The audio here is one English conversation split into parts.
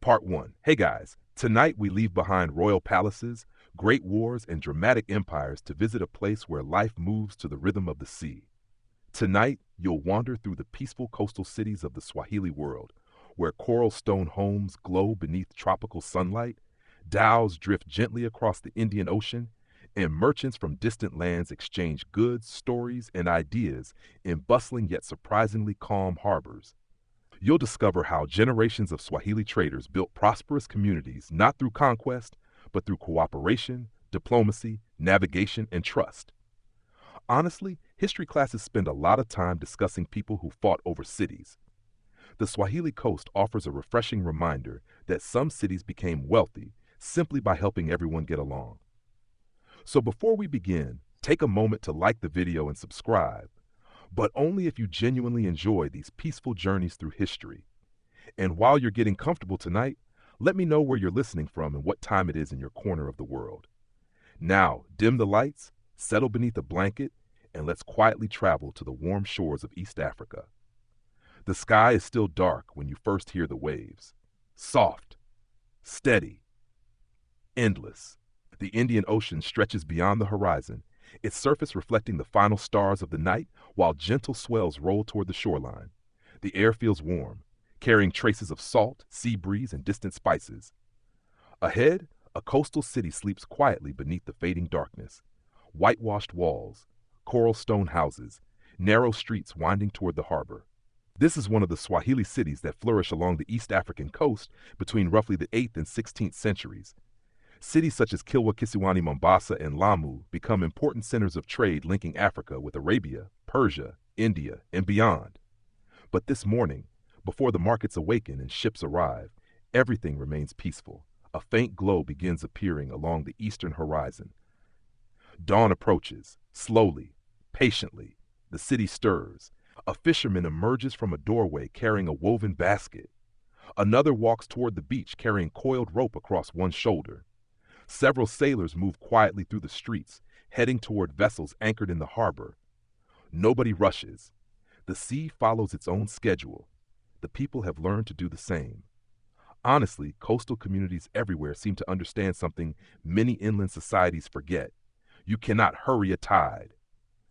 Part 1. Hey guys, tonight we leave behind royal palaces, great wars, and dramatic empires to visit a place where life moves to the rhythm of the sea. Tonight, you'll wander through the peaceful coastal cities of the Swahili world, where coral stone homes glow beneath tropical sunlight, dhows drift gently across the Indian Ocean, and merchants from distant lands exchange goods, stories, and ideas in bustling yet surprisingly calm harbors. You'll discover how generations of Swahili traders built prosperous communities not through conquest, but through cooperation, diplomacy, navigation, and trust. Honestly, history classes spend a lot of time discussing people who fought over cities. The Swahili Coast offers a refreshing reminder that some cities became wealthy simply by helping everyone get along. So before we begin, take a moment to like the video and subscribe, but only if you genuinely enjoy these peaceful journeys through history. And while you're getting comfortable tonight, let me know where you're listening from and what time it is in your corner of the world. Now, dim the lights, settle beneath a blanket, and let's quietly travel to the warm shores of East Africa. The sky is still dark when you first hear the waves. Soft, steady, endless. The Indian Ocean stretches beyond the horizon, its surface reflecting the final stars of the night while gentle swells roll toward the shoreline. The air feels warm, carrying traces of salt, sea breeze, and distant spices. Ahead, a coastal city sleeps quietly beneath the fading darkness. Whitewashed walls, coral stone houses, narrow streets winding toward the harbor. This is one of the Swahili cities that flourish along the East African coast between roughly the 8th and 16th centuries. Cities such as Kilwa Kisiwani, Mombasa, and Lamu become important centers of trade linking Africa with Arabia, Persia, India, and beyond. But this morning, before the markets awaken and ships arrive, everything remains peaceful. A faint glow begins appearing along the eastern horizon. Dawn approaches, slowly, patiently. The city stirs. A fisherman emerges from a doorway carrying a woven basket. Another walks toward the beach carrying coiled rope across one shoulder. Several sailors move quietly through the streets, heading toward vessels anchored in the harbor. Nobody rushes. The sea follows its own schedule. The people have learned to do the same. Honestly, coastal communities everywhere seem to understand something many inland societies forget. You cannot hurry a tide.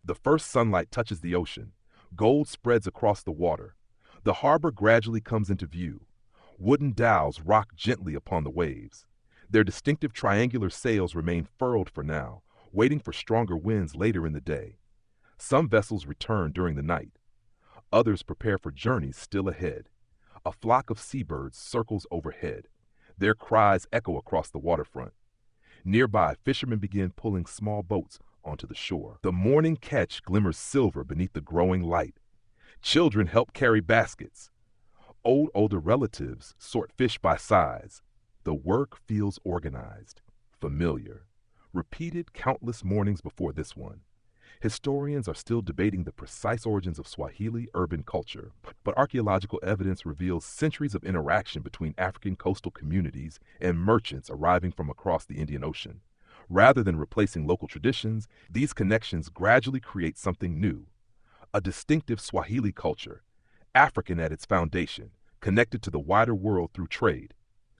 The first sunlight touches the ocean. Gold spreads across the water. The harbor gradually comes into view. Wooden dhows rock gently upon the waves. Their distinctive triangular sails remain furled for now, waiting for stronger winds later in the day. Some vessels return during the night. Others prepare for journeys still ahead. A flock of seabirds circles overhead. Their cries echo across the waterfront. Nearby, fishermen begin pulling small boats onto the shore. The morning catch glimmers silver beneath the growing light. Children help carry baskets. Older relatives sort fish by size. The work feels organized, familiar, repeated countless mornings before this one. Historians are still debating the precise origins of Swahili urban culture, but archaeological evidence reveals centuries of interaction between African coastal communities and merchants arriving from across the Indian Ocean. Rather than replacing local traditions, these connections gradually create something new. A distinctive Swahili culture, African at its foundation, connected to the wider world through trade.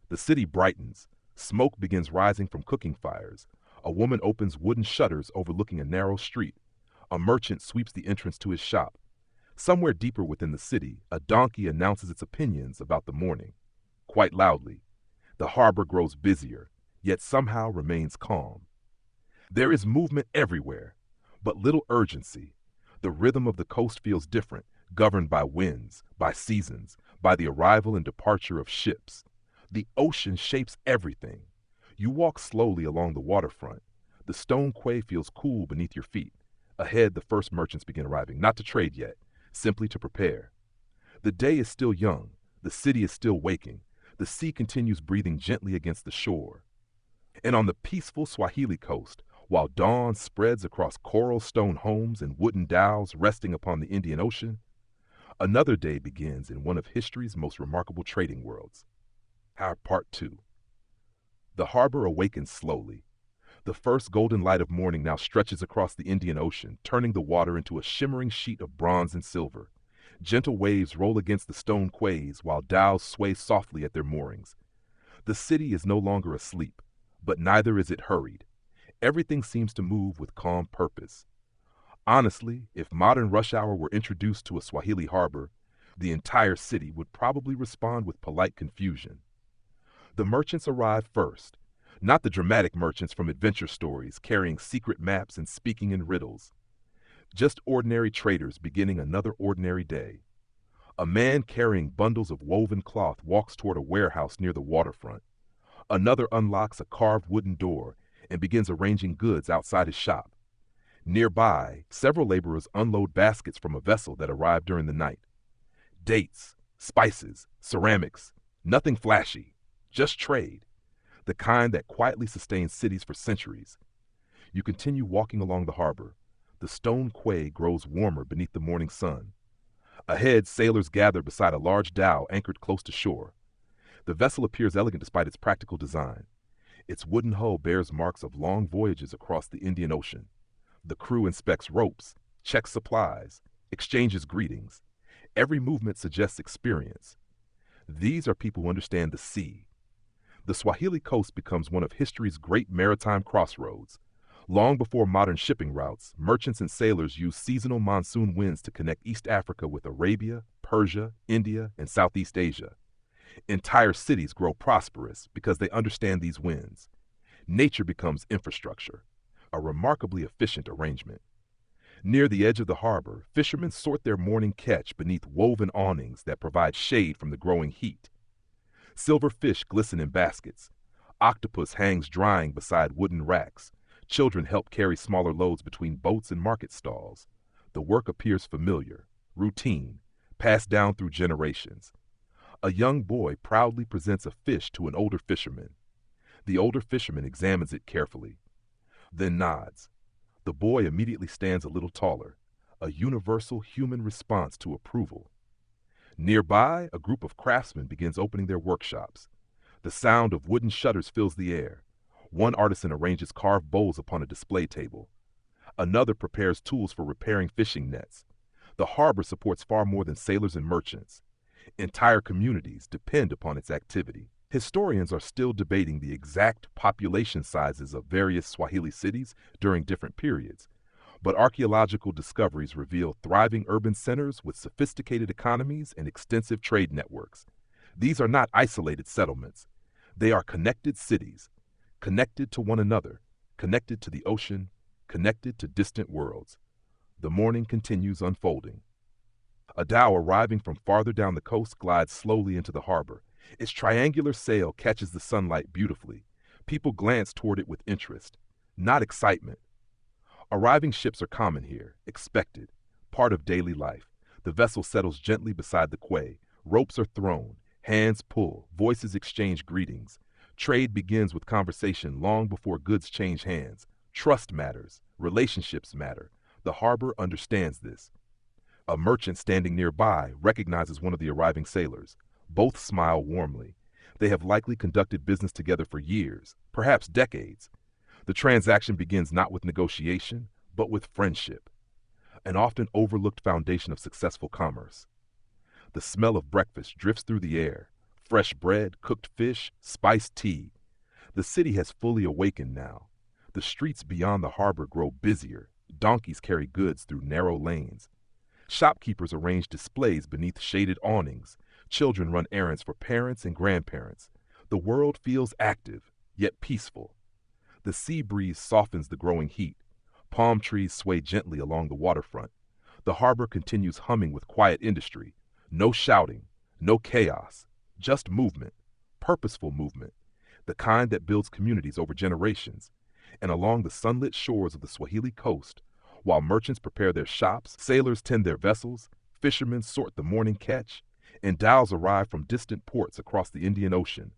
The city brightens. Smoke begins rising from cooking fires. A woman opens wooden shutters overlooking a narrow street. A merchant sweeps the entrance to his shop. Somewhere deeper within the city, a donkey announces its opinions about the morning. Quite loudly. The harbor grows busier, yet somehow remains calm. There is movement everywhere, but little urgency. The rhythm of the coast feels different, governed by winds, by seasons, by the arrival and departure of ships. The ocean shapes everything. You walk slowly along the waterfront. The stone quay feels cool beneath your feet. Ahead, the first merchants begin arriving, not to trade yet, simply to prepare. The day is still young. The city is still waking. The sea continues breathing gently against the shore. And on the peaceful Swahili coast, while dawn spreads across coral stone homes and wooden dhows resting upon the Indian Ocean, another day begins in one of history's most remarkable trading worlds. Part 2. The harbor awakens slowly. The first golden light of morning now stretches across the Indian Ocean, turning the water into a shimmering sheet of bronze and silver. Gentle waves roll against the stone quays while dhows sway softly at their moorings. The city is no longer asleep, but neither is it hurried. Everything seems to move with calm purpose. Honestly, if modern rush hour were introduced to a Swahili harbor, the entire city would probably respond with polite confusion. The merchants arrive first, not the dramatic merchants from adventure stories carrying secret maps and speaking in riddles. Just ordinary traders beginning another ordinary day. A man carrying bundles of woven cloth walks toward a warehouse near the waterfront. Another unlocks a carved wooden door and begins arranging goods outside his shop. Nearby, several laborers unload baskets from a vessel that arrived during the night. Dates, spices, ceramics, nothing flashy, just trade, the kind that quietly sustains cities for centuries. You continue walking along the harbor. The stone quay grows warmer beneath the morning sun. Ahead, sailors gather beside a large dhow anchored close to shore. The vessel appears elegant despite its practical design. Its wooden hull bears marks of long voyages across the Indian Ocean. The crew inspects ropes, checks supplies, exchanges greetings. Every movement suggests experience. These are people who understand the sea. The Swahili Coast becomes one of history's great maritime crossroads. Long before modern shipping routes, merchants and sailors used seasonal monsoon winds to connect East Africa with Arabia, Persia, India, and Southeast Asia. Entire cities grow prosperous because they understand these winds. Nature becomes infrastructure, a remarkably efficient arrangement. Near the edge of the harbor, fishermen sort their morning catch beneath woven awnings that provide shade from the growing heat. Silver fish glisten in baskets. Octopus hangs drying beside wooden racks. Children help carry smaller loads between boats and market stalls. The work appears familiar, routine, passed down through generations. A young boy proudly presents a fish to an older fisherman. The older fisherman examines it carefully, then nods. The boy immediately stands a little taller, a universal human response to approval. Nearby, a group of craftsmen begins opening their workshops. The sound of wooden shutters fills the air. One artisan arranges carved bowls upon a display table. Another prepares tools for repairing fishing nets. The harbor supports far more than sailors and merchants. Entire communities depend upon its activity. Historians are still debating the exact population sizes of various Swahili cities during different periods, but archaeological discoveries reveal thriving urban centers with sophisticated economies and extensive trade networks. These are not isolated settlements. They are connected cities, connected to one another, connected to the ocean, connected to distant worlds. The morning continues unfolding. A dhow arriving from farther down the coast glides slowly into the harbor. Its triangular sail catches the sunlight beautifully. People glance toward it with interest, not excitement. Arriving ships are common here, expected, part of daily life. The vessel settles gently beside the quay. Ropes are thrown, hands pull, voices exchange greetings. Trade begins with conversation long before goods change hands. Trust matters, relationships matter. The harbor understands this. A merchant standing nearby recognizes one of the arriving sailors. Both smile warmly. They have likely conducted business together for years, perhaps decades. The transaction begins not with negotiation, but with friendship, an often overlooked foundation of successful commerce. The smell of breakfast drifts through the air. Fresh bread, cooked fish, spiced tea. The city has fully awakened now. The streets beyond the harbor grow busier. Donkeys carry goods through narrow lanes. Shopkeepers arrange displays beneath shaded awnings. Children run errands for parents and grandparents. The world feels active, yet peaceful. The sea breeze softens the growing heat. Palm trees sway gently along the waterfront. The harbor continues humming with quiet industry. No shouting, no chaos, just movement, purposeful movement, the kind that builds communities over generations. And along the sunlit shores of the Swahili Coast, while merchants prepare their shops, sailors tend their vessels, fishermen sort the morning catch, and dhows arrive from distant ports across the Indian Ocean.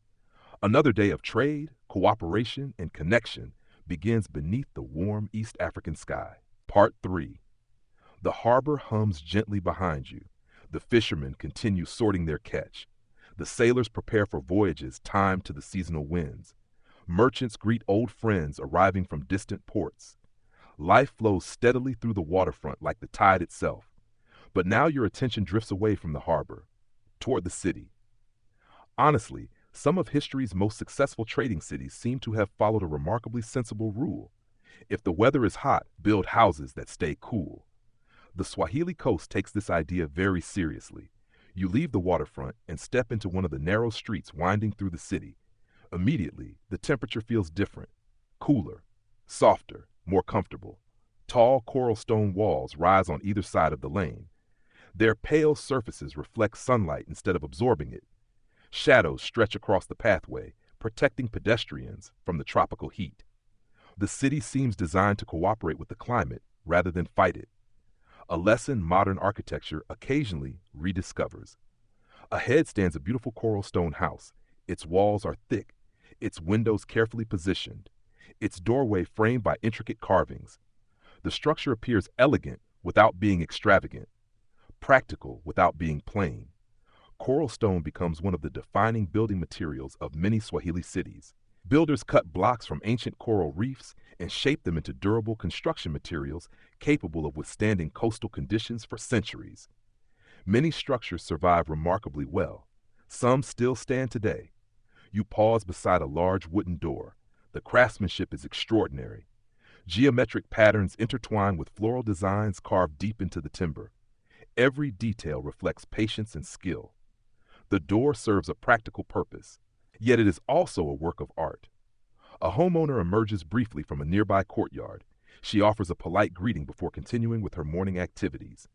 Another day of trade, cooperation, and connection begins beneath the warm East African sky. Part 3. The harbor hums gently behind you. The fishermen continue sorting their catch. The sailors prepare for voyages timed to the seasonal winds. Merchants greet old friends arriving from distant ports. Life flows steadily through the waterfront like the tide itself. But now your attention drifts away from the harbor, toward the city. Honestly, Some of history's most successful trading cities seem to have followed a remarkably sensible rule. If the weather is hot, build houses that stay cool. The Swahili Coast takes this idea very seriously. You leave the waterfront and step into one of the narrow streets winding through the city. Immediately, the temperature feels different, cooler, softer, more comfortable. Tall coral stone walls rise on either side of the lane. Their pale surfaces reflect sunlight instead of absorbing it. Shadows stretch across the pathway, protecting pedestrians from the tropical heat. The city seems designed to cooperate with the climate rather than fight it. A lesson modern architecture occasionally rediscovers. Ahead stands a beautiful coral stone house. Its walls are thick, its windows carefully positioned, its doorway framed by intricate carvings. The structure appears elegant without being extravagant, practical without being plain. Coral stone becomes one of the defining building materials of many Swahili cities. Builders cut blocks from ancient coral reefs and shape them into durable construction materials capable of withstanding coastal conditions for centuries. Many structures survive remarkably well. Some still stand today. You pause beside a large wooden door. The craftsmanship is extraordinary. Geometric patterns intertwine with floral designs carved deep into the timber. Every detail reflects patience and skill. The door serves a practical purpose, yet it is also a work of art. A homeowner emerges briefly from a nearby courtyard. She offers a polite greeting before continuing with her morning activities.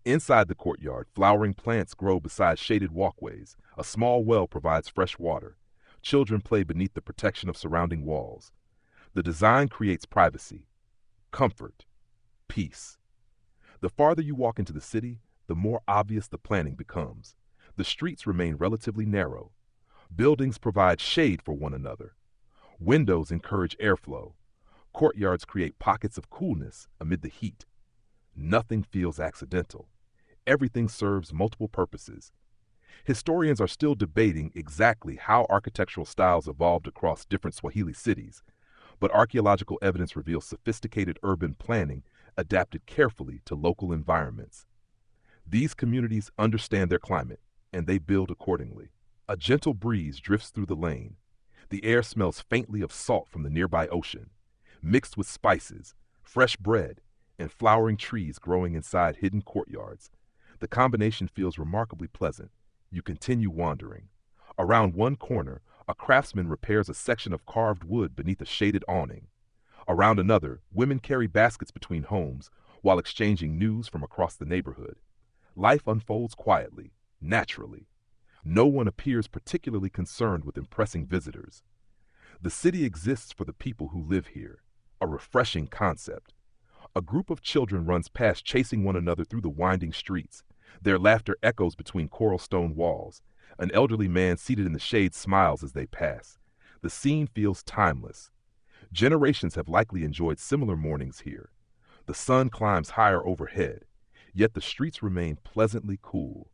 Inside the courtyard, flowering plants grow beside shaded walkways. A small well provides fresh water. Children play beneath the protection of surrounding walls. The design creates privacy, comfort, peace. The farther you walk into the city, the more obvious the planning becomes. The streets remain relatively narrow. Buildings provide shade for one another. Windows encourage airflow. Courtyards create pockets of coolness amid the heat. Nothing feels accidental. Everything serves multiple purposes. Historians are still debating exactly how architectural styles evolved across different Swahili cities, but archaeological evidence reveals sophisticated urban planning adapted carefully to local environments. These communities understand their climate, and they build accordingly. A gentle breeze drifts through the lane. The air smells faintly of salt from the nearby ocean, mixed with spices, fresh bread, and flowering trees growing inside hidden courtyards. The combination feels remarkably pleasant. You continue wandering. Around one corner, a craftsman repairs a section of carved wood beneath a shaded awning. Around another, women carry baskets between homes while exchanging news from across the neighborhood. Life unfolds quietly, naturally. No one appears particularly concerned with impressing visitors. The city exists for the people who live here, a refreshing concept. A group of children runs past chasing one another through the winding streets. Their laughter echoes between coral stone walls. An elderly man seated in the shade smiles as they pass. The scene feels timeless. Generations have likely enjoyed similar mornings here. The sun climbs higher overhead, yet the streets remain pleasantly cool.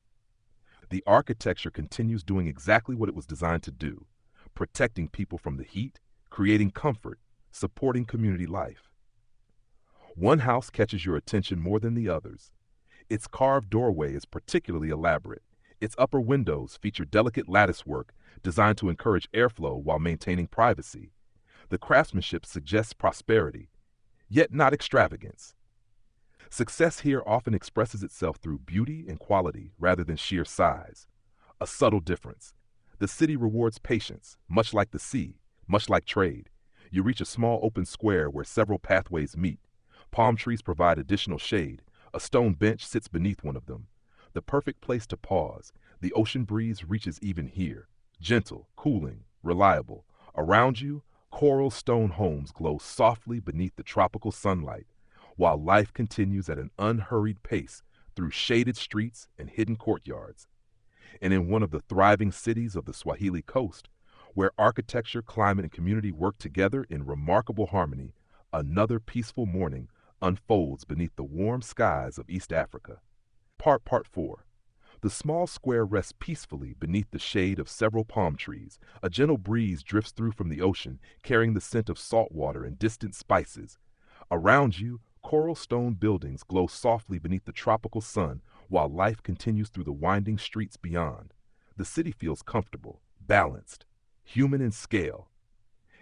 The architecture continues doing exactly what it was designed to do, protecting people from the heat, creating comfort, supporting community life. One house catches your attention more than the others. Its carved doorway is particularly elaborate. Its upper windows feature delicate lattice work designed to encourage airflow while maintaining privacy. The craftsmanship suggests prosperity, yet not extravagance. Success here often expresses itself through beauty and quality rather than sheer size. A subtle difference. The city rewards patience, much like the sea, much like trade. You reach a small open square where several pathways meet. Palm trees provide additional shade. A stone bench sits beneath one of them. The perfect place to pause. The ocean breeze reaches even here. Gentle, cooling, reliable. Around you, coral stone homes glow softly beneath the tropical sunlight, while life continues at an unhurried pace through shaded streets and hidden courtyards. And in one of the thriving cities of the Swahili Coast, where architecture, climate, and community work together in remarkable harmony, another peaceful morning unfolds beneath the warm skies of East Africa. Part 4. The small square rests peacefully beneath the shade of several palm trees. A gentle breeze drifts through from the ocean, carrying the scent of salt water and distant spices. Around you, coral stone buildings glow softly beneath the tropical sun, while life continues through the winding streets beyond. The city feels comfortable, balanced, human in scale.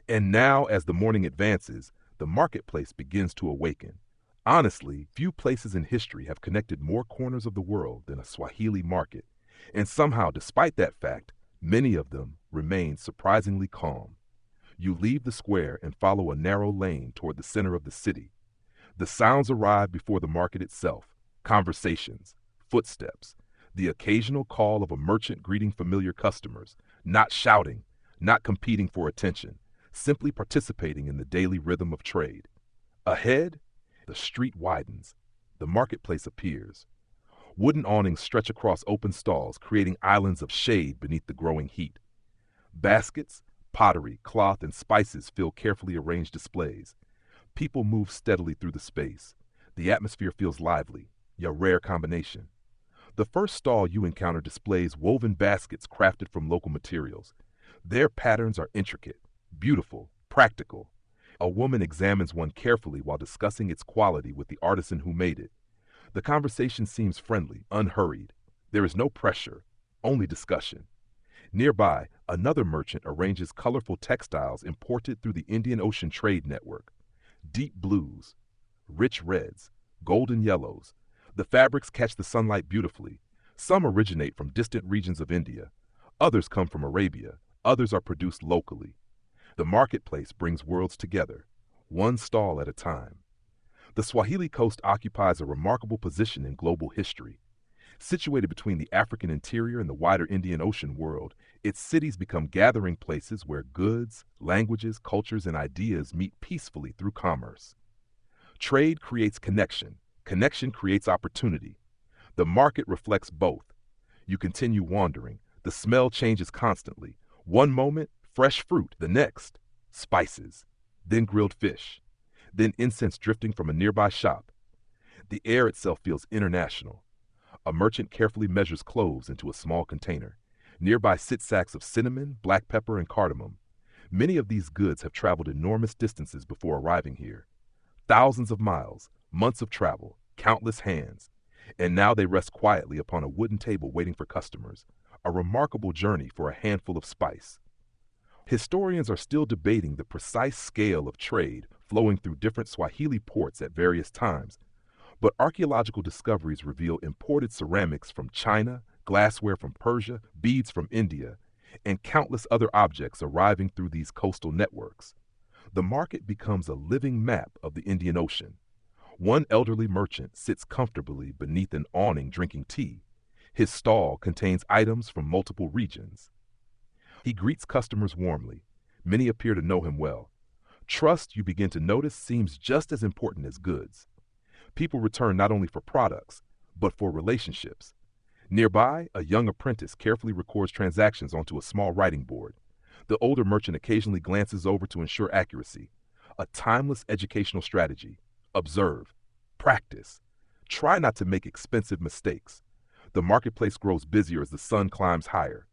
And now, as the morning advances, the marketplace begins to awaken. Honestly, few places in history have connected more corners of the world than a Swahili market. And somehow, despite that fact, many of them remain surprisingly calm. You leave the square and follow a narrow lane toward the center of the city. The sounds arrive before the market itself: conversations, footsteps, the occasional call of a merchant greeting familiar customers, not shouting, not competing for attention, simply participating in the daily rhythm of trade. Ahead, the street widens. The marketplace appears. Wooden awnings stretch across open stalls, creating islands of shade beneath the growing heat. Baskets, pottery, cloth, and spices fill carefully arranged displays. People move steadily through the space. The atmosphere feels lively, a rare combination. The first stall you encounter displays woven baskets crafted from local materials. Their patterns are intricate, beautiful, practical. A woman examines one carefully while discussing its quality with the artisan who made it. The conversation seems friendly, unhurried. There is no pressure, only discussion. Nearby, another merchant arranges colorful textiles imported through the Indian Ocean Trade Network. Deep blues, rich reds, golden yellows. The fabrics catch the sunlight beautifully. Some originate from distant regions of India. Others come from Arabia. Others are produced locally. The marketplace brings worlds together, one stall at a time. The Swahili Coast occupies a remarkable position in global history. Situated between the African interior and the wider Indian Ocean world, its cities become gathering places where goods, languages, cultures, and ideas meet peacefully through commerce. Trade creates connection. Connection creates opportunity. The market reflects both. You continue wandering. The smell changes constantly. One moment, fresh fruit; the next, spices, then grilled fish, then incense drifting from a nearby shop. The air itself feels international. A merchant carefully measures cloves into a small container. Nearby sit sacks of cinnamon, black pepper, and cardamom. Many of these goods have traveled enormous distances before arriving here. Thousands of miles, months of travel, countless hands. And now they rest quietly upon a wooden table waiting for customers. A remarkable journey for a handful of spice. Historians are still debating the precise scale of trade flowing through different Swahili ports at various times, but archaeological discoveries reveal imported ceramics from China, glassware from Persia, beads from India, and countless other objects arriving through these coastal networks. The market becomes a living map of the Indian Ocean. One elderly merchant sits comfortably beneath an awning drinking tea. His stall contains items from multiple regions. He greets customers warmly. Many appear to know him well. Trust, you begin to notice, seems just as important as goods. People return not only for products, but for relationships. Nearby, a young apprentice carefully records transactions onto a small writing board. The older merchant occasionally glances over to ensure accuracy. A timeless educational strategy. Observe. Practice. Try not to make expensive mistakes. The marketplace grows busier as the sun climbs higher.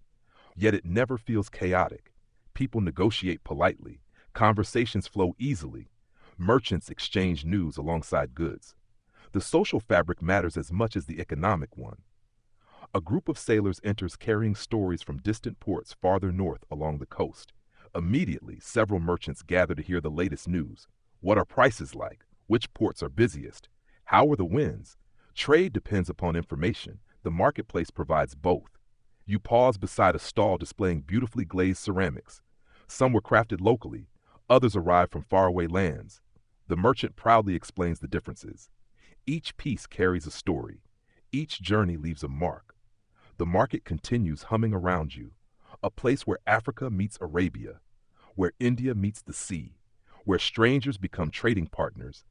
Yet it never feels chaotic. People negotiate politely. Conversations flow easily. Merchants exchange news alongside goods. The social fabric matters as much as the economic one. A group of sailors enters carrying stories from distant ports farther north along the coast. Immediately, several merchants gather to hear the latest news. What are prices like? Which ports are busiest? How are the winds? Trade depends upon information. The marketplace provides both. You pause beside a stall displaying beautifully glazed ceramics. Some were crafted locally. Others arrived from faraway lands. The merchant proudly explains the differences. Each piece carries a story. Each journey leaves a mark. The market continues humming around you, a place where Africa meets Arabia, where India meets the sea, where strangers become trading partners,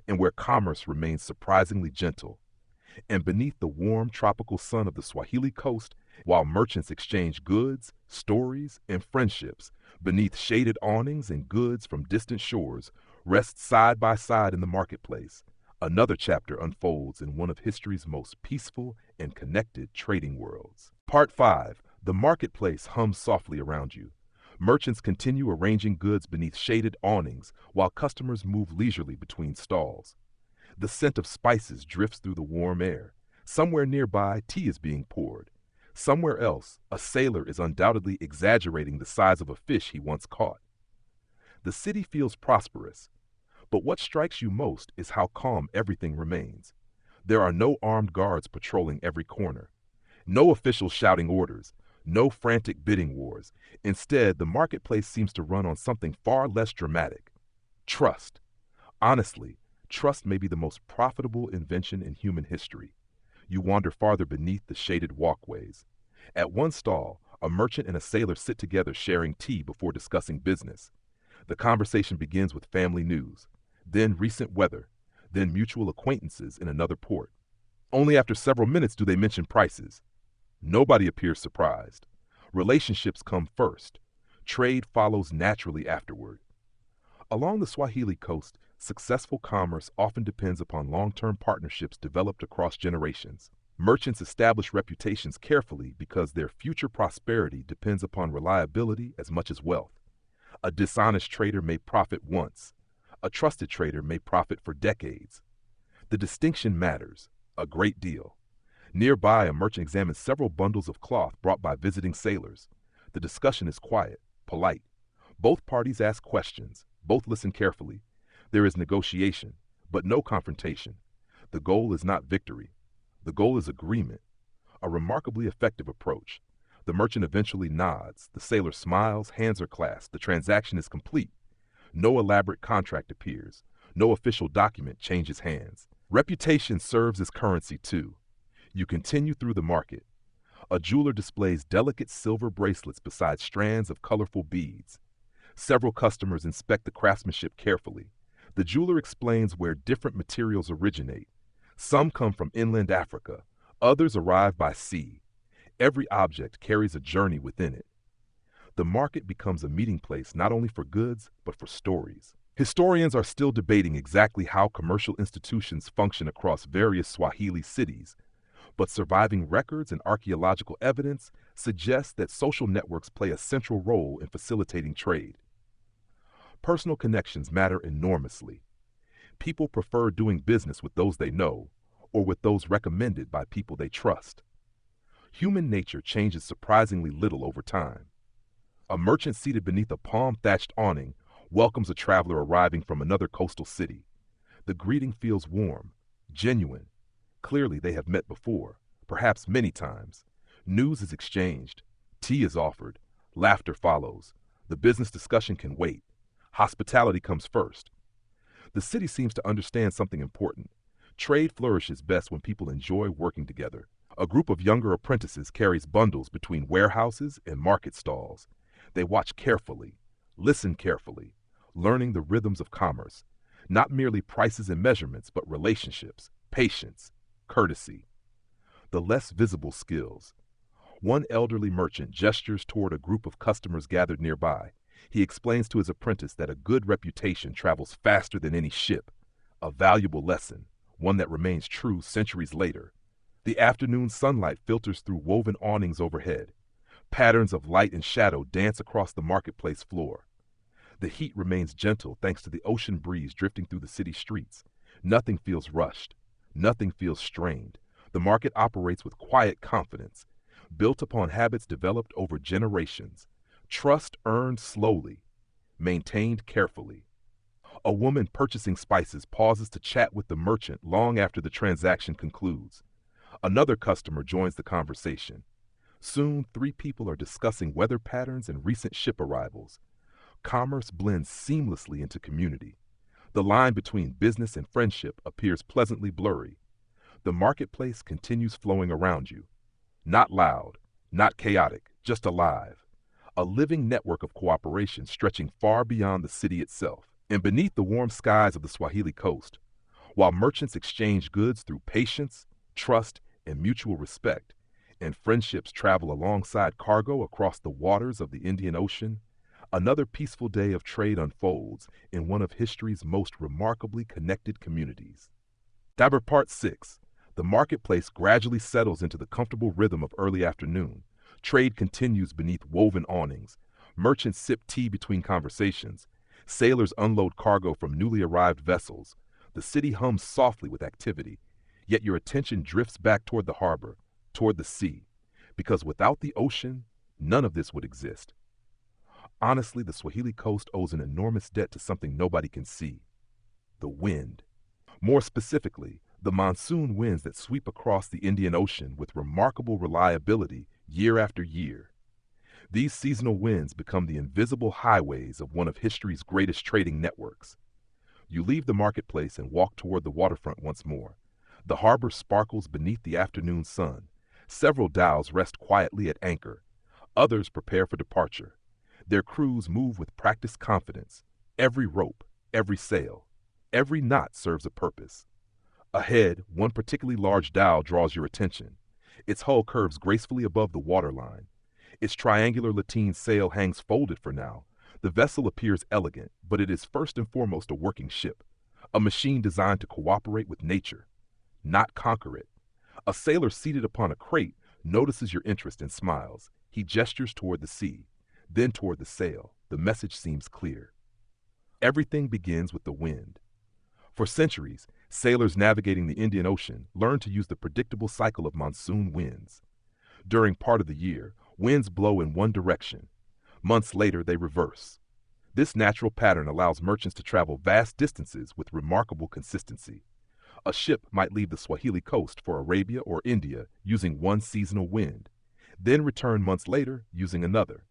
and where commerce remains surprisingly gentle. And beneath the warm tropical sun of the Swahili Coast, while merchants exchange goods, stories, and friendships, beneath shaded awnings and goods from distant shores, rest side by side in the marketplace. Another chapter unfolds in one of history's most peaceful and connected trading worlds. Part 5. The marketplace hums softly around you. Merchants continue arranging goods beneath shaded awnings while customers move leisurely between stalls. The scent of spices drifts through the warm air. Somewhere nearby, tea is being poured. Somewhere else, a sailor is undoubtedly exaggerating the size of a fish he once caught. The city feels prosperous, but what strikes you most is how calm everything remains. There are no armed guards patrolling every corner, no officials shouting orders, no frantic bidding wars. Instead, the marketplace seems to run on something far less dramatic: trust. Honestly, trust may be the most profitable invention in human history. You wander farther beneath the shaded walkways. At one stall, a merchant and a sailor sit together sharing tea before discussing business. The conversation begins with family news, then recent weather, then mutual acquaintances in another port. Only after several minutes do they mention prices. Nobody appears surprised. Relationships come first. Trade follows naturally afterward. Along the Swahili Coast, successful commerce often depends upon long-term partnerships developed across generations. Merchants establish reputations carefully because their future prosperity depends upon reliability as much as wealth. A dishonest trader may profit once. A trusted trader may profit for decades. The distinction matters a great deal. Nearby, a merchant examines several bundles of cloth brought by visiting sailors. The discussion is quiet, polite. Both parties ask questions. Both listen carefully. There is negotiation, but no confrontation. The goal is not victory. The goal is agreement. A remarkably effective approach. The merchant eventually nods. The sailor smiles, hands are clasped. The transaction is complete. No elaborate contract appears. No official document changes hands. Reputation serves as currency too. You continue through the market. A jeweler displays delicate silver bracelets beside strands of colorful beads. Several customers inspect the craftsmanship carefully. The jeweler explains where different materials originate. Some come from inland Africa. Others arrive by sea. Every object carries a journey within it. The market becomes a meeting place not only for goods, but for stories. Historians are still debating exactly how commercial institutions function across various Swahili cities, but surviving records and archaeological evidence suggests that social networks play a central role in facilitating trade. Personal connections matter enormously. People prefer doing business with those they know, or with those recommended by people they trust. Human nature changes surprisingly little over time. A merchant seated beneath a palm-thatched awning welcomes a traveler arriving from another coastal city. The greeting feels warm, genuine. Clearly they have met before, perhaps many times. News is exchanged. Tea is offered. Laughter follows. The business discussion can wait. Hospitality comes first. The city seems to understand something important. Trade flourishes best when people enjoy working together. A group of younger apprentices carries bundles between warehouses and market stalls. They watch carefully, listen carefully, learning the rhythms of commerce, not merely prices and measurements, but relationships, patience, courtesy. The less visible skills. One elderly merchant gestures toward a group of customers gathered nearby. He explains to his apprentice that a good reputation travels faster than any ship. A valuable lesson, one that remains true centuries later. The afternoon sunlight filters through woven awnings overhead. Patterns of light and shadow dance across the marketplace floor. The heat remains gentle thanks to the ocean breeze drifting through the city streets. Nothing feels rushed. Nothing feels strained. The market operates with quiet confidence, built upon habits developed over generations. Trust earned slowly, maintained carefully. A woman purchasing spices pauses to chat with the merchant long after the transaction concludes. Another customer joins the conversation. Soon, 3 people are discussing weather patterns and recent ship arrivals. Commerce blends seamlessly into community. The line between business and friendship appears pleasantly blurry. The marketplace continues flowing around you. Not loud, not chaotic, just alive. A living network of cooperation stretching far beyond the city itself. And beneath the warm skies of the Swahili Coast, while merchants exchange goods through patience, trust, and mutual respect, and friendships travel alongside cargo across the waters of the Indian Ocean, another peaceful day of trade unfolds in one of history's most remarkably connected communities. Part 6. The marketplace gradually settles into the comfortable rhythm of early afternoon. Trade continues beneath woven awnings. Merchants sip tea between conversations. Sailors unload cargo from newly arrived vessels. The city hums softly with activity, yet your attention drifts back toward the harbor, toward the sea. because without the ocean, none of this would exist. Honestly, the Swahili Coast owes an enormous debt to something nobody can see: the wind. More specifically, the monsoon winds that sweep across the Indian Ocean with remarkable reliability year after year. These seasonal winds become the invisible highways of one of history's greatest trading networks. You leave the marketplace and walk toward the waterfront once more. The harbor sparkles beneath the afternoon sun. Several dhows rest quietly at anchor. Others prepare for departure. Their crews move with practiced confidence. Every rope, every sail, every knot serves a purpose. Ahead, one particularly large dhow draws your attention. Its hull curves gracefully above the waterline. Its triangular lateen sail hangs folded for now. The vessel appears elegant, but it is first and foremost a working ship, a machine designed to cooperate with nature, not conquer it. A sailor seated upon a crate notices your interest and smiles. He gestures toward the sea, then toward the sail. The message seems clear. Everything begins with the wind. For centuries, sailors navigating the Indian Ocean learned to use the predictable cycle of monsoon winds. During part of the year, winds blow in one direction. Months later, they reverse. This natural pattern allows merchants to travel vast distances with remarkable consistency. A ship might leave the Swahili Coast for Arabia or India using one seasonal wind, then return months later using another.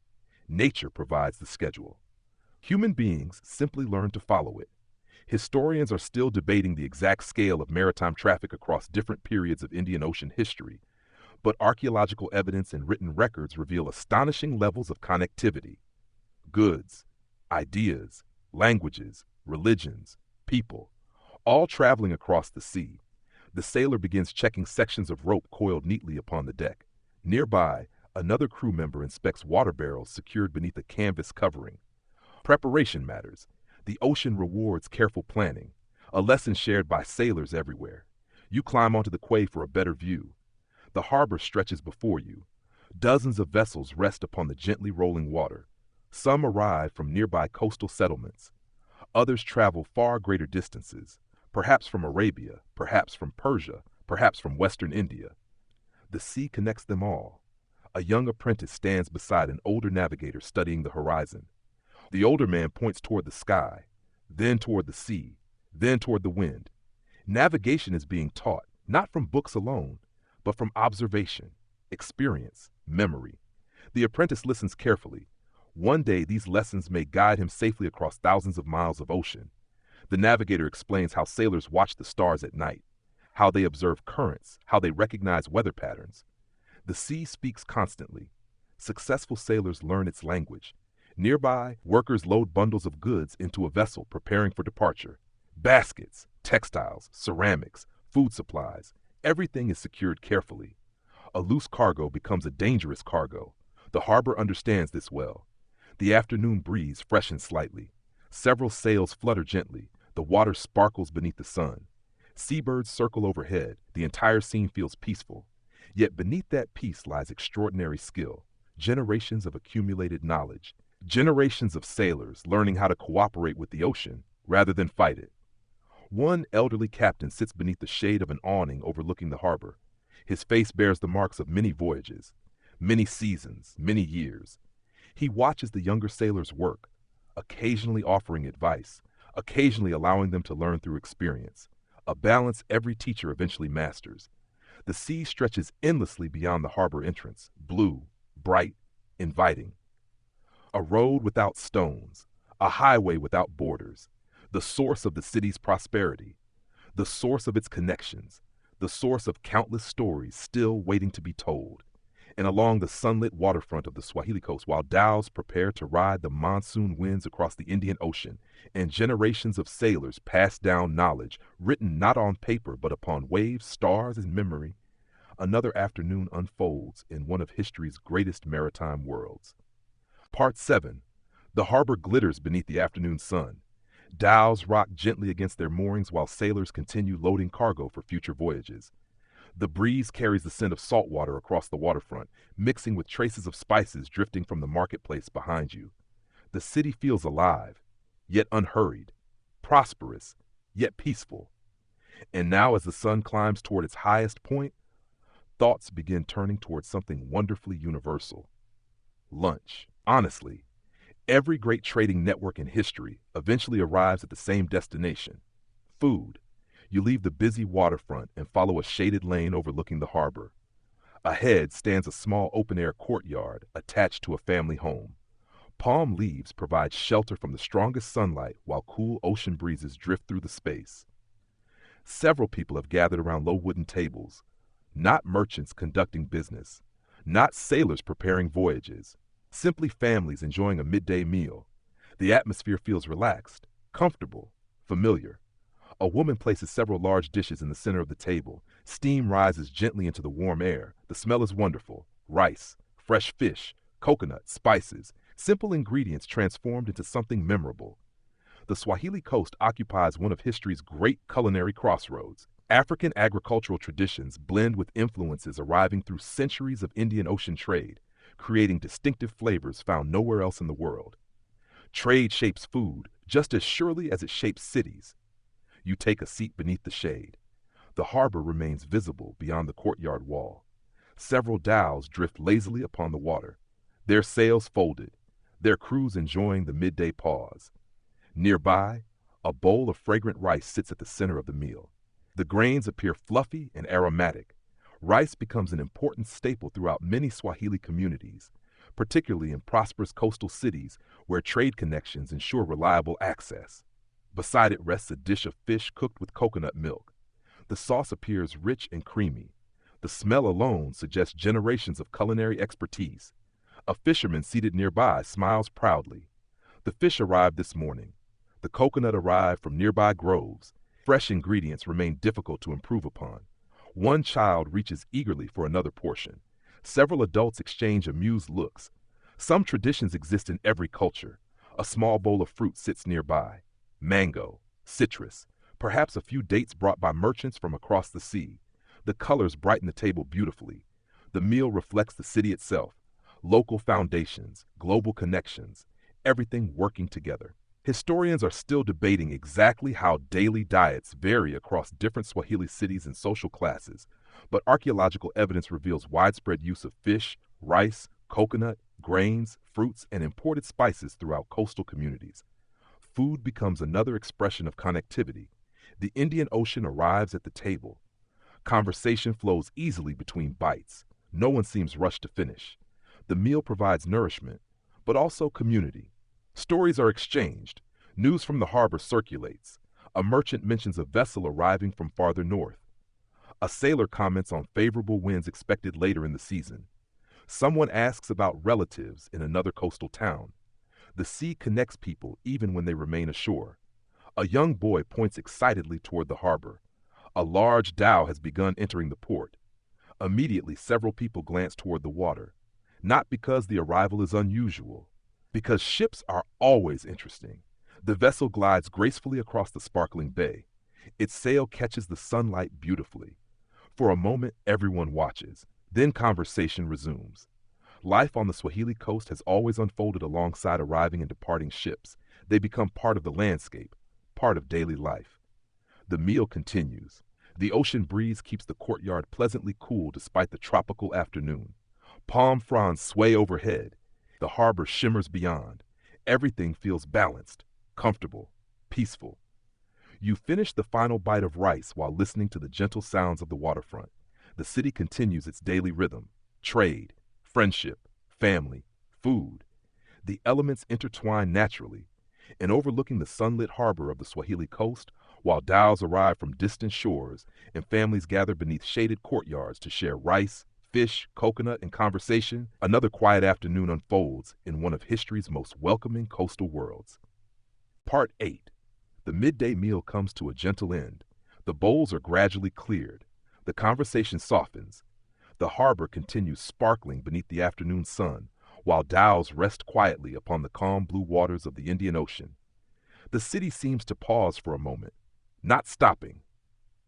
Nature provides the schedule. Human beings simply learn to follow it. Historians are still debating the exact scale of maritime traffic across different periods of Indian Ocean history, but archaeological evidence and written records reveal astonishing levels of connectivity. Goods, ideas, languages, religions, people, all traveling across the sea. The sailor begins checking sections of rope coiled neatly upon the deck. Nearby, another crew member inspects water barrels secured beneath a canvas covering. Preparation matters. The ocean rewards careful planning, a lesson shared by sailors everywhere. You climb onto the quay for a better view. The harbor stretches before you. Dozens of vessels rest upon the gently rolling water. Some arrive from nearby coastal settlements. Others travel far greater distances, perhaps from Arabia, perhaps from Persia, perhaps from Western India. The sea connects them all. A young apprentice stands beside an older navigator studying the horizon. The older man points toward the sky, then toward the sea, then toward the wind. Navigation is being taught, not from books alone, but from observation, experience, memory. The apprentice listens carefully. One day these lessons may guide him safely across thousands of miles of ocean. The navigator explains how sailors watch the stars at night, how they observe currents, how they recognize weather patterns. The sea speaks constantly. Successful sailors learn its language. Nearby, workers load bundles of goods into a vessel preparing for departure. Baskets, textiles, ceramics, food supplies, everything is secured carefully. A loose cargo becomes a dangerous cargo. The harbor understands this well. The afternoon breeze freshens slightly. Several sails flutter gently. The water sparkles beneath the sun. Seabirds circle overhead. The entire scene feels peaceful. Yet beneath that peace lies extraordinary skill, generations of accumulated knowledge, generations of sailors learning how to cooperate with the ocean rather than fight it. One elderly captain sits beneath the shade of an awning overlooking the harbor. His face bears the marks of many voyages, many seasons, many years. He watches the younger sailors work, occasionally offering advice, occasionally allowing them to learn through experience, a balance every teacher eventually masters. The sea stretches endlessly beyond the harbor entrance, blue, bright, inviting. A road without stones, a highway without borders, the source of the city's prosperity, the source of its connections, the source of countless stories still waiting to be told. And along the sunlit waterfront of the Swahili Coast, while dhows prepare to ride the monsoon winds across the Indian Ocean, and generations of sailors pass down knowledge written not on paper but upon waves, stars, and memory, another afternoon unfolds in one of history's greatest maritime worlds. Part 7. The harbor glitters beneath the afternoon sun. Dhows rock gently against their moorings while sailors continue loading cargo for future voyages. The breeze carries the scent of salt water across the waterfront, mixing with traces of spices drifting from the marketplace behind you. The city feels alive, yet unhurried, prosperous, yet peaceful. And now as the sun climbs toward its highest point, thoughts begin turning towards something wonderfully universal: lunch. Honestly, every great trading network in history eventually arrives at the same destination: food. You leave the busy waterfront and follow a shaded lane overlooking the harbor. Ahead stands a small open-air courtyard attached to a family home. Palm leaves provide shelter from the strongest sunlight while cool ocean breezes drift through the space. Several people have gathered around low wooden tables, not merchants conducting business, not sailors preparing voyages, simply families enjoying a midday meal. The atmosphere feels relaxed, comfortable, familiar. A woman places several large dishes in the center of the table. Steam rises gently into the warm air. The smell is wonderful: rice, fresh fish, coconut, spices, simple ingredients transformed into something memorable. The Swahili Coast occupies one of history's great culinary crossroads. African agricultural traditions blend with influences arriving through centuries of Indian Ocean trade, creating distinctive flavors found nowhere else in the world. Trade shapes food just as surely as it shapes cities. You take a seat beneath the shade. The harbor remains visible beyond the courtyard wall. Several dhows drift lazily upon the water, their sails folded, their crews enjoying the midday pause. Nearby, a bowl of fragrant rice sits at the center of the meal. The grains appear fluffy and aromatic. Rice becomes an important staple throughout many Swahili communities, particularly in prosperous coastal cities where trade connections ensure reliable access. Beside it rests a dish of fish cooked with coconut milk. The sauce appears rich and creamy. The smell alone suggests generations of culinary expertise. A fisherman seated nearby smiles proudly. The fish arrived this morning. The coconut arrived from nearby groves. Fresh ingredients remain difficult to improve upon. One child reaches eagerly for another portion. Several adults exchange amused looks. Some traditions exist in every culture. A small bowl of fruit sits nearby: mango, citrus, perhaps a few dates brought by merchants from across the sea. The colors brighten the table beautifully. The meal reflects the city itself: local foundations, global connections, everything working together. Historians are still debating exactly how daily diets vary across different Swahili cities and social classes, but archaeological evidence reveals widespread use of fish, rice, coconut, grains, fruits, and imported spices throughout coastal communities. Food becomes another expression of connectivity. The Indian Ocean arrives at the table. Conversation flows easily between bites. No one seems rushed to finish. The meal provides nourishment, but also community. Stories are exchanged. News from the harbor circulates. A merchant mentions a vessel arriving from farther north. A sailor comments on favorable winds expected later in the season. Someone asks about relatives in another coastal town. The sea connects people even when they remain ashore. A young boy points excitedly toward the harbor. A large dhow has begun entering the port. Immediately, several people glance toward the water, not because the arrival is unusual, because ships are always interesting. The vessel glides gracefully across the sparkling bay. Its sail catches the sunlight beautifully. For a moment, everyone watches. Then conversation resumes. Life on the Swahili coast has always unfolded alongside arriving and departing ships. They become part of the landscape, part of daily life. The meal continues. The ocean breeze keeps the courtyard pleasantly cool despite the tropical afternoon. Palm fronds sway overhead. The harbor shimmers beyond. Everything feels balanced, comfortable, peaceful. You finish the final bite of rice while listening to the gentle sounds of the waterfront. The city continues its daily rhythm: trade, friendship, family, food. The elements intertwine naturally. And overlooking the sunlit harbor of the Swahili coast, while dhows arrive from distant shores and families gather beneath shaded courtyards to share rice, fish, coconut, and conversation, another quiet afternoon unfolds in one of history's most welcoming coastal worlds. Part 8. The midday meal comes to a gentle end. The bowls are gradually cleared. The conversation softens. The harbor continues sparkling beneath the afternoon sun, while dhows rest quietly upon the calm blue waters of the Indian Ocean. The city seems to pause for a moment, not stopping,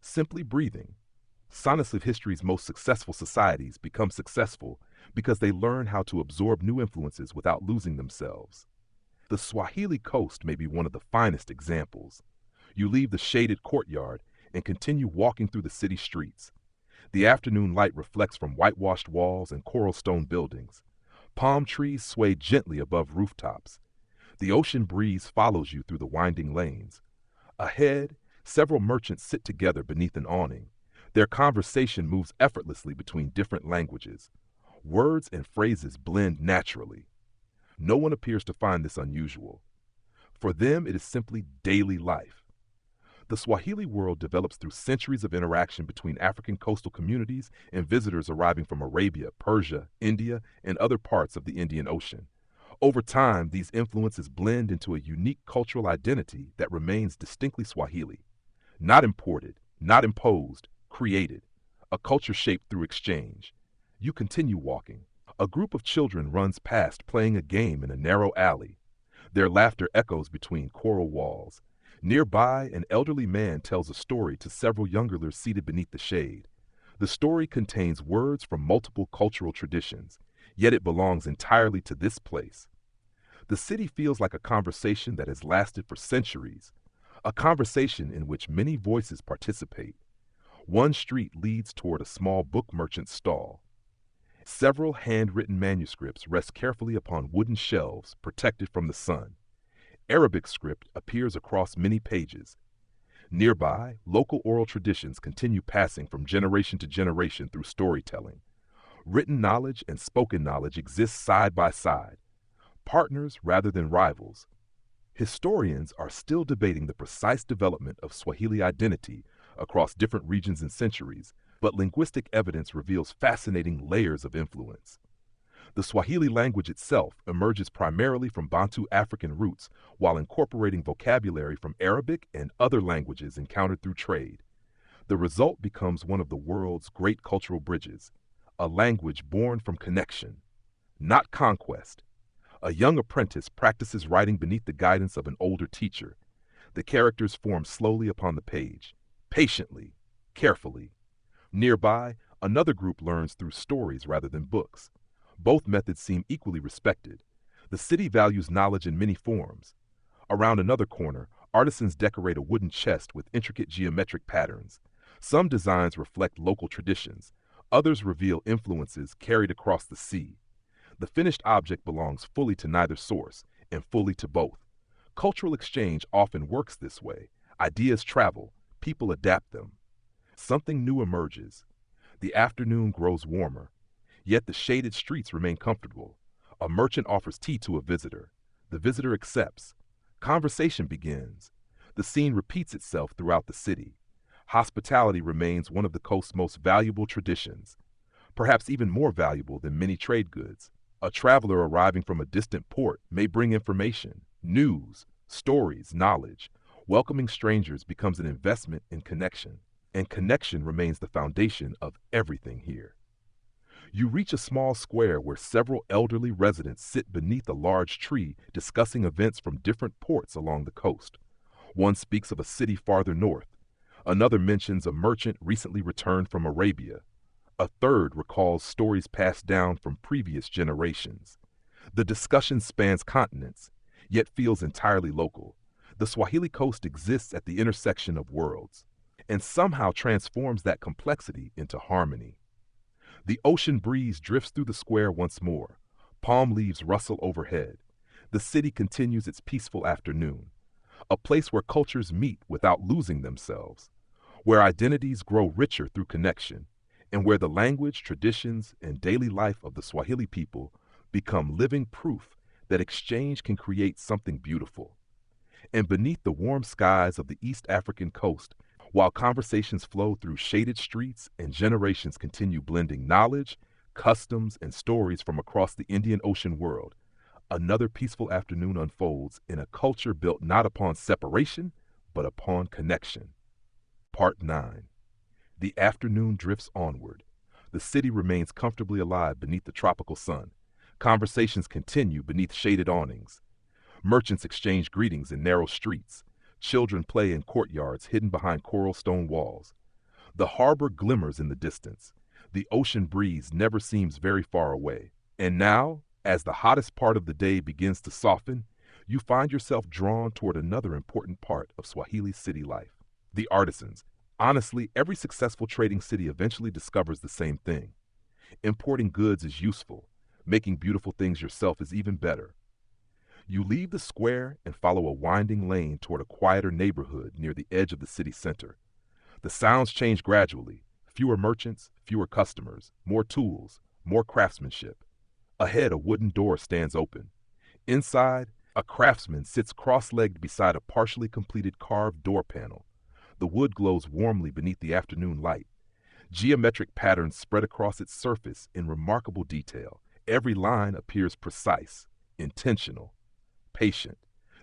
simply breathing. Honestly, history's most successful societies become successful because they learn how to absorb new influences without losing themselves. The Swahili coast may be one of the finest examples. You leave the shaded courtyard and continue walking through the city streets. The afternoon light reflects from whitewashed walls and coral stone buildings. Palm trees sway gently above rooftops. The ocean breeze follows you through the winding lanes. Ahead, several merchants sit together beneath an awning. Their conversation moves effortlessly between different languages. Words and phrases blend naturally. No one appears to find this unusual. For them, it is simply daily life. The Swahili world develops through centuries of interaction between African coastal communities and visitors arriving from Arabia, Persia, India, and other parts of the Indian Ocean. Over time, these influences blend into a unique cultural identity that remains distinctly Swahili. Not imported, not imposed, created. A culture shaped through exchange. You continue walking. A group of children runs past playing a game in a narrow alley. Their laughter echoes between coral walls. Nearby, an elderly man tells a story to several younglers seated beneath the shade. The story contains words from multiple cultural traditions, yet it belongs entirely to this place. The city feels like a conversation that has lasted for centuries, a conversation in which many voices participate. One street leads toward a small book merchant's stall. Several handwritten manuscripts rest carefully upon wooden shelves protected from the sun. Arabic script appears across many pages. Nearby, local oral traditions continue passing from generation to generation through storytelling. Written knowledge and spoken knowledge exist side by side, partners rather than rivals. Historians are still debating the precise development of Swahili identity across different regions and centuries, but linguistic evidence reveals fascinating layers of influence. The Swahili language itself emerges primarily from Bantu African roots while incorporating vocabulary from Arabic and other languages encountered through trade. The result becomes one of the world's great cultural bridges, a language born from connection, not conquest. A young apprentice practices writing beneath the guidance of an older teacher. The characters form slowly upon the page, patiently, carefully. Nearby, another group learns through stories rather than books. Both methods seem equally respected. The city values knowledge in many forms. Around another corner, artisans decorate a wooden chest with intricate geometric patterns. Some designs reflect local traditions. Others reveal influences carried across the sea. The finished object belongs fully to neither source and fully to both. Cultural exchange often works this way. Ideas travel, people adapt them. Something new emerges. The afternoon grows warmer. Yet the shaded streets remain comfortable. A merchant offers tea to a visitor. The visitor accepts. Conversation begins. The scene repeats itself throughout the city. Hospitality remains one of the coast's most valuable traditions, perhaps even more valuable than many trade goods. A traveler arriving from a distant port may bring information, news, stories, knowledge. Welcoming strangers becomes an investment in connection, and connection remains the foundation of everything here. You reach a small square where several elderly residents sit beneath a large tree discussing events from different ports along the coast. One speaks of a city farther north. Another mentions a merchant recently returned from Arabia. A third recalls stories passed down from previous generations. The discussion spans continents, yet feels entirely local. The Swahili Coast exists at the intersection of worlds, and somehow transforms that complexity into harmony. The ocean breeze drifts through the square once more. Palm leaves rustle overhead. The city continues its peaceful afternoon, a place where cultures meet without losing themselves, where identities grow richer through connection, and where the language, traditions, and daily life of the Swahili people become living proof that exchange can create something beautiful. And beneath the warm skies of the East African coast, while conversations flow through shaded streets and generations continue blending knowledge, customs, and stories from across the Indian Ocean world, another peaceful afternoon unfolds in a culture built not upon separation, but upon connection. Part 9. The afternoon drifts onward. The city remains comfortably alive beneath the tropical sun. Conversations continue beneath shaded awnings. Merchants exchange greetings in narrow streets. Children play in courtyards hidden behind coral stone walls. The harbor glimmers in the distance. The ocean breeze never seems very far away. And now, as the hottest part of the day begins to soften, you find yourself drawn toward another important part of Swahili city life. The artisans. Honestly, every successful trading city eventually discovers the same thing. Importing goods is useful. Making beautiful things yourself is even better. You leave the square and follow a winding lane toward a quieter neighborhood near the edge of the city center. The sounds change gradually. Fewer merchants, fewer customers, more tools, more craftsmanship. Ahead, a wooden door stands open. Inside, a craftsman sits cross-legged beside a partially completed carved door panel. The wood glows warmly beneath the afternoon light. Geometric patterns spread across its surface in remarkable detail. Every line appears precise, intentional, patient.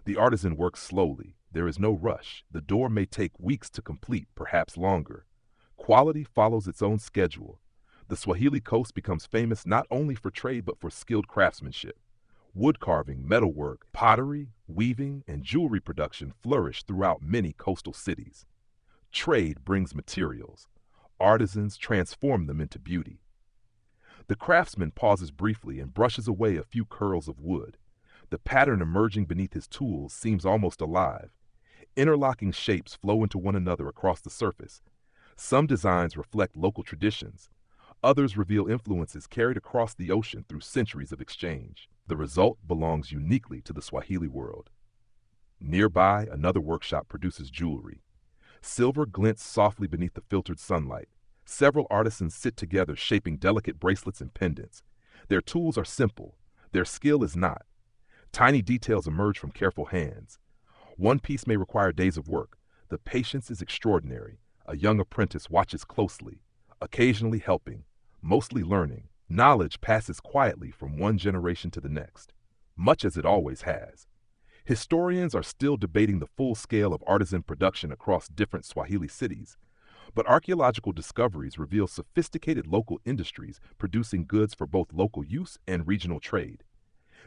The artisan works slowly. There is no rush. The door may take weeks to complete, perhaps longer. Quality follows its own schedule. The Swahili Coast becomes famous not only for trade but for skilled craftsmanship. Wood carving, metalwork, pottery, weaving, and jewelry production flourish throughout many coastal cities. Trade brings materials. Artisans transform them into beauty. The craftsman pauses briefly and brushes away a few curls of wood. The pattern emerging beneath his tools seems almost alive. Interlocking shapes flow into one another across the surface. Some designs reflect local traditions. Others reveal influences carried across the ocean through centuries of exchange. The result belongs uniquely to the Swahili world. Nearby, another workshop produces jewelry. Silver glints softly beneath the filtered sunlight. Several artisans sit together shaping delicate bracelets and pendants. Their tools are simple. Their skill is not. Tiny details emerge from careful hands. One piece may require days of work. The patience is extraordinary. A young apprentice watches closely, occasionally helping, mostly learning. Knowledge passes quietly from one generation to the next, much as it always has. Historians are still debating the full scale of artisan production across different Swahili cities, but archaeological discoveries reveal sophisticated local industries producing goods for both local use and regional trade.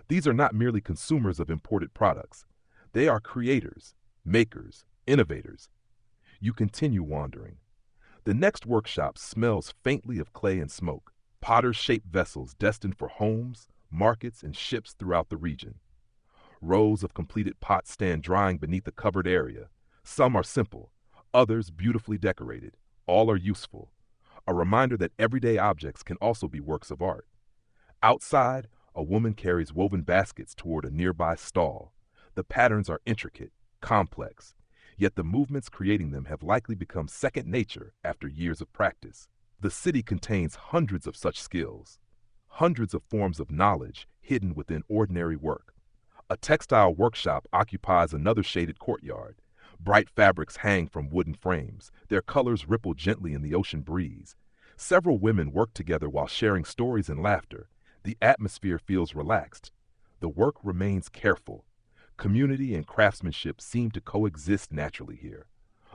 These are not merely consumers of imported products. They are creators, makers, innovators. You continue wandering. The next workshop smells faintly of clay and smoke, potter-shaped vessels destined for homes, markets, and ships throughout the region. Rows of completed pots stand drying beneath a covered area. Some are simple, others beautifully decorated. All are useful. A reminder that everyday objects can also be works of art. Outside, a woman carries woven baskets toward a nearby stall. The patterns are intricate, complex, yet the movements creating them have likely become second nature after years of practice. The city contains hundreds of such skills, hundreds of forms of knowledge hidden within ordinary work. A textile workshop occupies another shaded courtyard. Bright fabrics hang from wooden frames. Their colors ripple gently in the ocean breeze. Several women work together while sharing stories and laughter. The atmosphere feels relaxed. The work remains careful. Community and craftsmanship seem to coexist naturally here,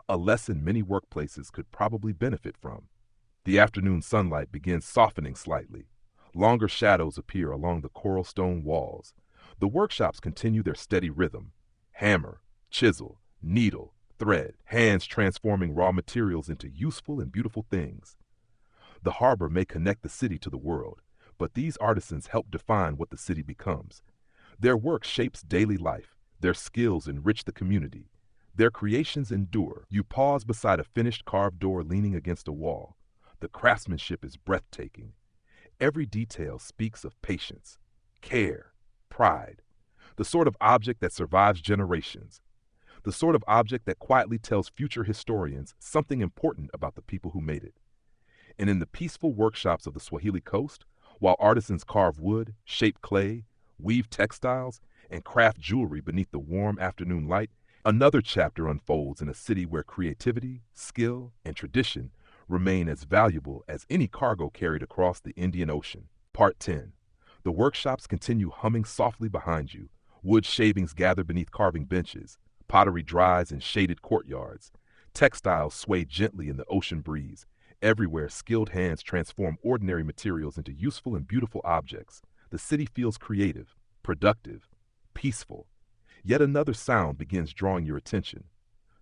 a lesson many workplaces could probably benefit from. The afternoon sunlight begins softening slightly. Longer shadows appear along the coral stone walls. The workshops continue their steady rhythm. Hammer, chisel, needle, thread, hands transforming raw materials into useful and beautiful things. The harbor may connect the city to the world, but these artisans help define what the city becomes. Their work shapes daily life. Their skills enrich the community. Their creations endure. You pause beside a finished carved door leaning against a wall. The craftsmanship is breathtaking. Every detail speaks of patience, care, pride. The sort of object that survives generations. The sort of object that quietly tells future historians something important about the people who made it. And in the peaceful workshops of the Swahili Coast, while artisans carve wood, shape clay, weave textiles, and craft jewelry beneath the warm afternoon light, another chapter unfolds in a city where creativity, skill, and tradition remain as valuable as any cargo carried across the Indian Ocean. Part 10. The workshops continue humming softly behind you. Wood shavings gather beneath carving benches. Pottery dries in shaded courtyards. Textiles sway gently in the ocean breeze. Everywhere, skilled hands transform ordinary materials into useful and beautiful objects. The city feels creative, productive, peaceful. Yet another sound begins drawing your attention.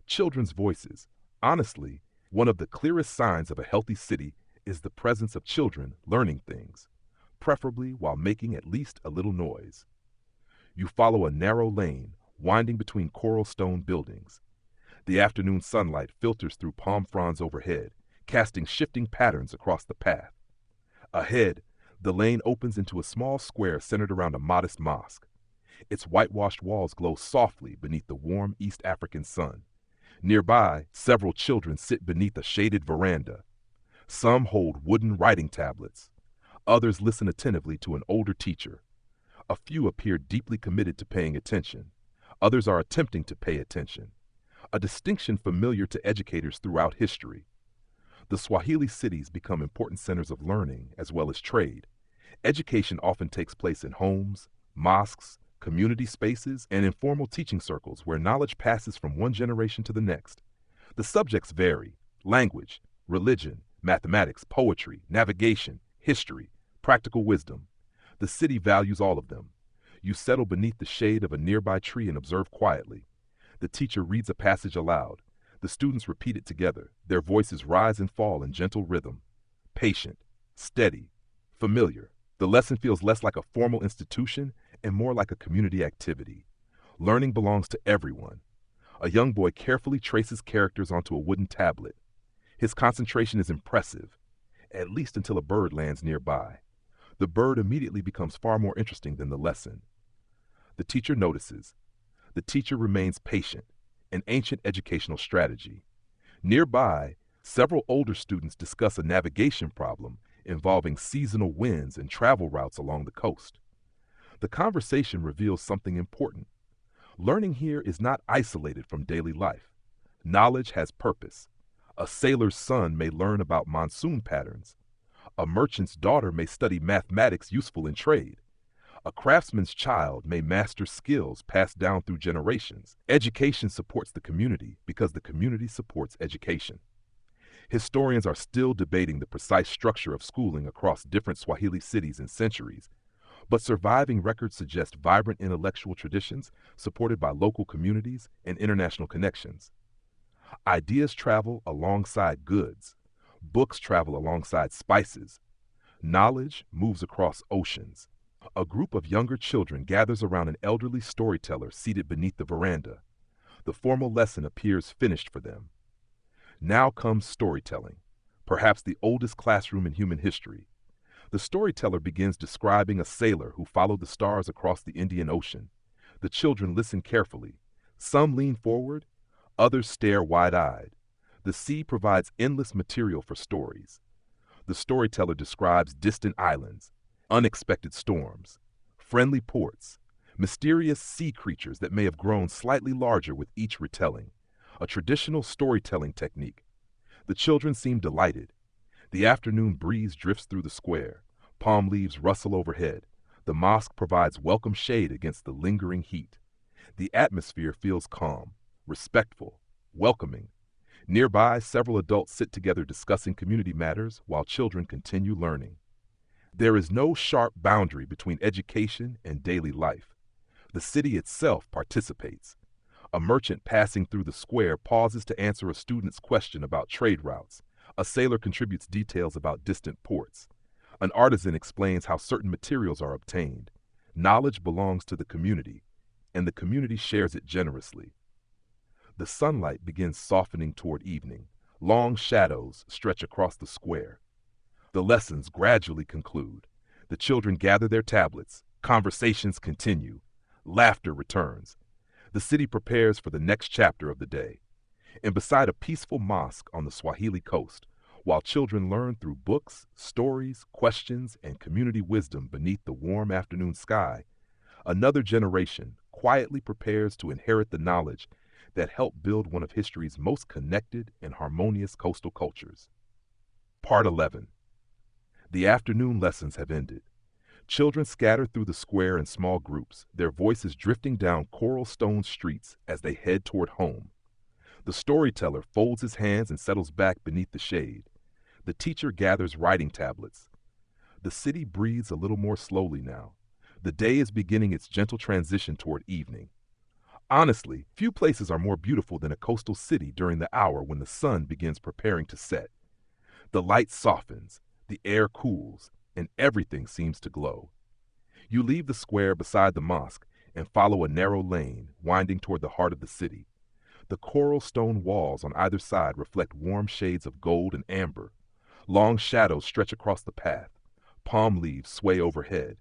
Children's voices. Honestly, one of the clearest signs of a healthy city is the presence of children learning things, preferably while making at least a little noise. You follow a narrow lane, winding between coral stone buildings. The afternoon sunlight filters through palm fronds overhead, casting shifting patterns across the path. Ahead, the lane opens into a small square centered around a modest mosque. Its whitewashed walls glow softly beneath the warm East African sun. Nearby, several children sit beneath a shaded veranda. Some hold wooden writing tablets. Others listen attentively to an older teacher. A few appear deeply committed to paying attention. Others are attempting to pay attention, a distinction familiar to educators throughout history. The Swahili cities become important centers of learning as well as trade. Education often takes place in homes, mosques, community spaces, and informal teaching circles where knowledge passes from one generation to the next. The subjects vary: language, religion, mathematics, poetry, navigation, history, practical wisdom. The city values all of them. You settle beneath the shade of a nearby tree and observe quietly. The teacher reads a passage aloud. The students repeat it together. Their voices rise and fall in gentle rhythm. Patient, steady, familiar. The lesson feels less like a formal institution and more like a community activity. Learning belongs to everyone. A young boy carefully traces characters onto a wooden tablet. His concentration is impressive, at least until a bird lands nearby. The bird immediately becomes far more interesting than the lesson. The teacher notices. The teacher remains patient, an ancient educational strategy. Nearby, several older students discuss a navigation problem involving seasonal winds and travel routes along the coast. The conversation reveals something important. Learning here is not isolated from daily life. Knowledge has purpose. A sailor's son may learn about monsoon patterns. A merchant's daughter may study mathematics useful in trade. A craftsman's child may master skills passed down through generations. Education supports the community because the community supports education. Historians are still debating the precise structure of schooling across different Swahili cities and centuries, but surviving records suggest vibrant intellectual traditions supported by local communities and international connections. Ideas travel alongside goods. Books travel alongside spices. Knowledge moves across oceans. A group of younger children gathers around an elderly storyteller seated beneath the veranda. The formal lesson appears finished for them. Now comes storytelling, perhaps the oldest classroom in human history. The storyteller begins describing a sailor who followed the stars across the Indian Ocean. The children listen carefully. Some lean forward, others stare wide-eyed. The sea provides endless material for stories. The storyteller describes distant islands, unexpected storms, friendly ports, mysterious sea creatures that may have grown slightly larger with each retelling, a traditional storytelling technique. The children seem delighted. The afternoon breeze drifts through the square. Palm leaves rustle overhead. The mosque provides welcome shade against the lingering heat. The atmosphere feels calm, respectful, welcoming. Nearby, several adults sit together discussing community matters while children continue learning. There is no sharp boundary between education and daily life. The city itself participates. A merchant passing through the square pauses to answer a student's question about trade routes. A sailor contributes details about distant ports. An artisan explains how certain materials are obtained. Knowledge belongs to the community, and the community shares it generously. The sunlight begins softening toward evening. Long shadows stretch across the square. The lessons gradually conclude. The children gather their tablets. Conversations continue. Laughter returns. The city prepares for the next chapter of the day. And beside a peaceful mosque on the Swahili Coast, while children learn through books, stories, questions, and community wisdom beneath the warm afternoon sky, another generation quietly prepares to inherit the knowledge that helped build one of history's most connected and harmonious coastal cultures. Part 11. The afternoon lessons have ended. Children scatter through the square in small groups, their voices drifting down coral stone streets as they head toward home. The storyteller folds his hands and settles back beneath the shade. The teacher gathers writing tablets. The city breathes a little more slowly now. The day is beginning its gentle transition toward evening. Honestly, few places are more beautiful than a coastal city during the hour when the sun begins preparing to set. The light softens, the air cools, and everything seems to glow. You leave the square beside the mosque and follow a narrow lane winding toward the heart of the city. The coral stone walls on either side reflect warm shades of gold and amber. Long shadows stretch across the path. Palm leaves sway overhead.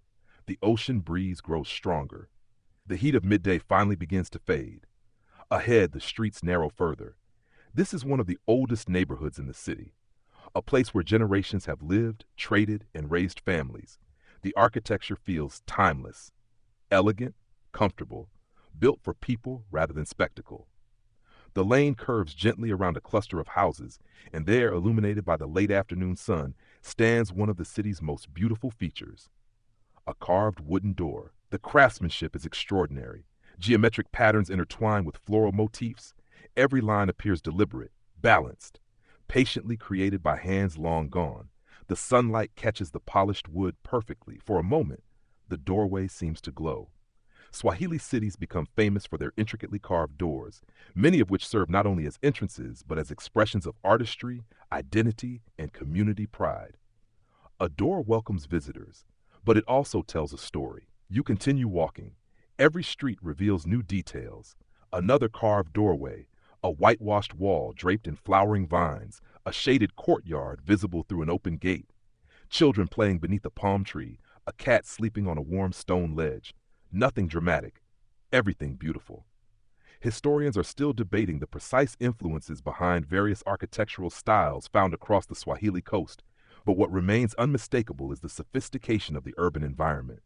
The ocean breeze grows stronger. The heat of midday finally begins to fade. Ahead, the streets narrow further. This is one of the oldest neighborhoods in the city, a place where generations have lived, traded, and raised families. The architecture feels timeless, elegant, comfortable, built for people rather than spectacle. The lane curves gently around a cluster of houses, and there, illuminated by the late afternoon sun, stands one of the city's most beautiful features. A carved wooden door. The craftsmanship is extraordinary. Geometric patterns intertwine with floral motifs. Every line appears deliberate, balanced, patiently created by hands long gone. The sunlight catches the polished wood perfectly. For a moment, the doorway seems to glow. Swahili cities become famous for their intricately carved doors, many of which serve not only as entrances but as expressions of artistry, identity, and community pride. A door welcomes visitors, but it also tells a story. You continue walking. Every street reveals new details. Another carved doorway, a whitewashed wall draped in flowering vines, a shaded courtyard visible through an open gate, children playing beneath a palm tree, a cat sleeping on a warm stone ledge. Nothing dramatic, everything beautiful. Historians are still debating the precise influences behind various architectural styles found across the Swahili Coast, but what remains unmistakable is the sophistication of the urban environment.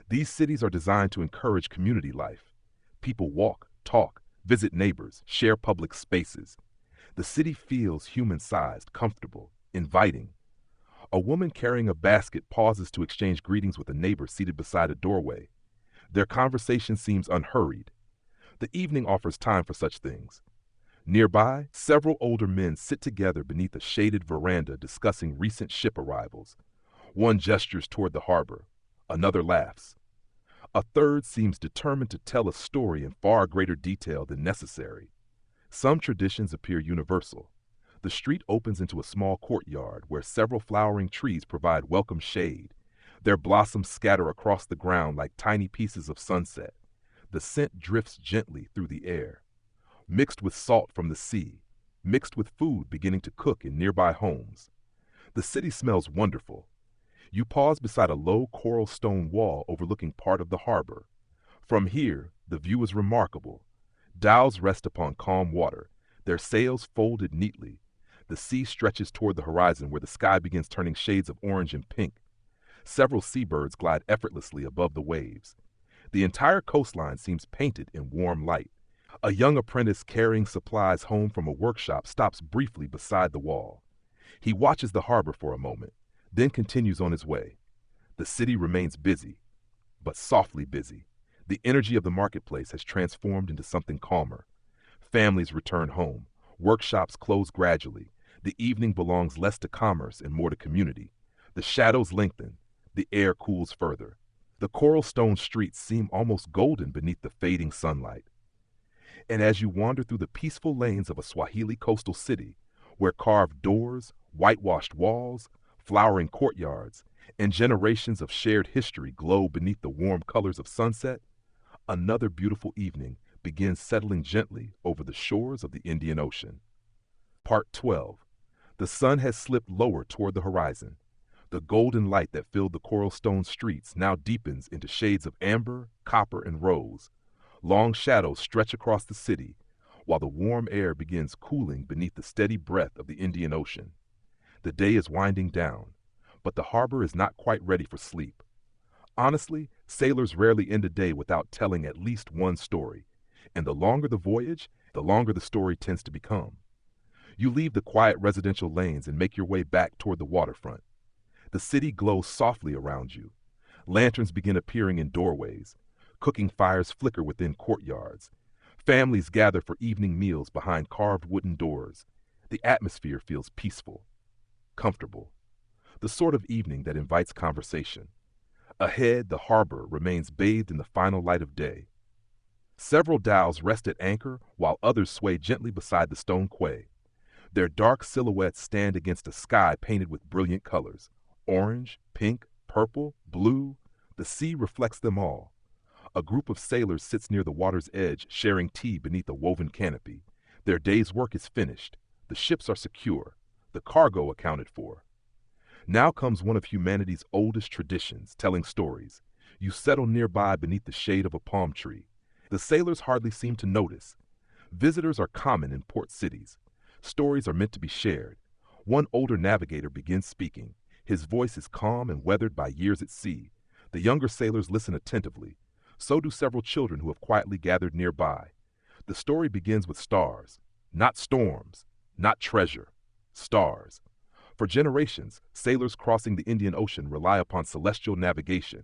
These cities are designed to encourage community life. People walk, talk, visit neighbors, share public spaces. The city feels human-sized, comfortable, inviting. A woman carrying a basket pauses to exchange greetings with a neighbor seated beside a doorway. Their conversation seems unhurried. The evening offers time for such things. Nearby, several older men sit together beneath a shaded veranda discussing recent ship arrivals. One gestures toward the harbor. Another laughs. A third seems determined to tell a story in far greater detail than necessary. Some traditions appear universal. The street opens into a small courtyard where several flowering trees provide welcome shade. Their blossoms scatter across the ground like tiny pieces of sunset. The scent drifts gently through the air, mixed with salt from the sea, mixed with food beginning to cook in nearby homes. The city smells wonderful. You pause beside a low coral stone wall overlooking part of the harbor. From here, the view is remarkable. Dhows rest upon calm water, their sails folded neatly. The sea stretches toward the horizon where the sky begins turning shades of orange and pink. Several seabirds glide effortlessly above the waves. The entire coastline seems painted in warm light. A young apprentice carrying supplies home from a workshop stops briefly beside the wall. He watches the harbor for a moment, then continues on his way. The city remains busy, but softly busy. The energy of the marketplace has transformed into something calmer. Families return home. Workshops close gradually. The evening belongs less to commerce and more to community. The shadows lengthen. The air cools further. The coral stone streets seem almost golden beneath the fading sunlight. And as you wander through the peaceful lanes of a Swahili coastal city, where carved doors, whitewashed walls, flowering courtyards, and generations of shared history glow beneath the warm colors of sunset, another beautiful evening begins settling gently over the shores of the Indian Ocean. Part 12. The sun has slipped lower toward the horizon. The golden light that filled the coral stone streets now deepens into shades of amber, copper, and rose. Long shadows stretch across the city, while the warm air begins cooling beneath the steady breath of the Indian Ocean. The day is winding down, but the harbor is not quite ready for sleep. Honestly, sailors rarely end a day without telling at least one story, and the longer the voyage, the longer the story tends to become. You leave the quiet residential lanes and make your way back toward the waterfront. The city glows softly around you. Lanterns begin appearing in doorways. Cooking fires flicker within courtyards. Families gather for evening meals behind carved wooden doors. The atmosphere feels peaceful, comfortable, the sort of evening that invites conversation. Ahead, the harbor remains bathed in the final light of day. Several dhows rest at anchor while others sway gently beside the stone quay. Their dark silhouettes stand against a sky painted with brilliant colors. Orange, pink, purple, blue. The sea reflects them all. A group of sailors sits near the water's edge, sharing tea beneath a woven canopy. Their day's work is finished. The ships are secure. The cargo accounted for. Now comes one of humanity's oldest traditions, telling stories. You settle nearby beneath the shade of a palm tree. The sailors hardly seem to notice. Visitors are common in port cities. Stories are meant to be shared. One older navigator begins speaking. His voice is calm and weathered by years at sea. The younger sailors listen attentively. So do several children who have quietly gathered nearby. The story begins with stars, not storms, not treasure, stars. For generations, sailors crossing the Indian Ocean rely upon celestial navigation.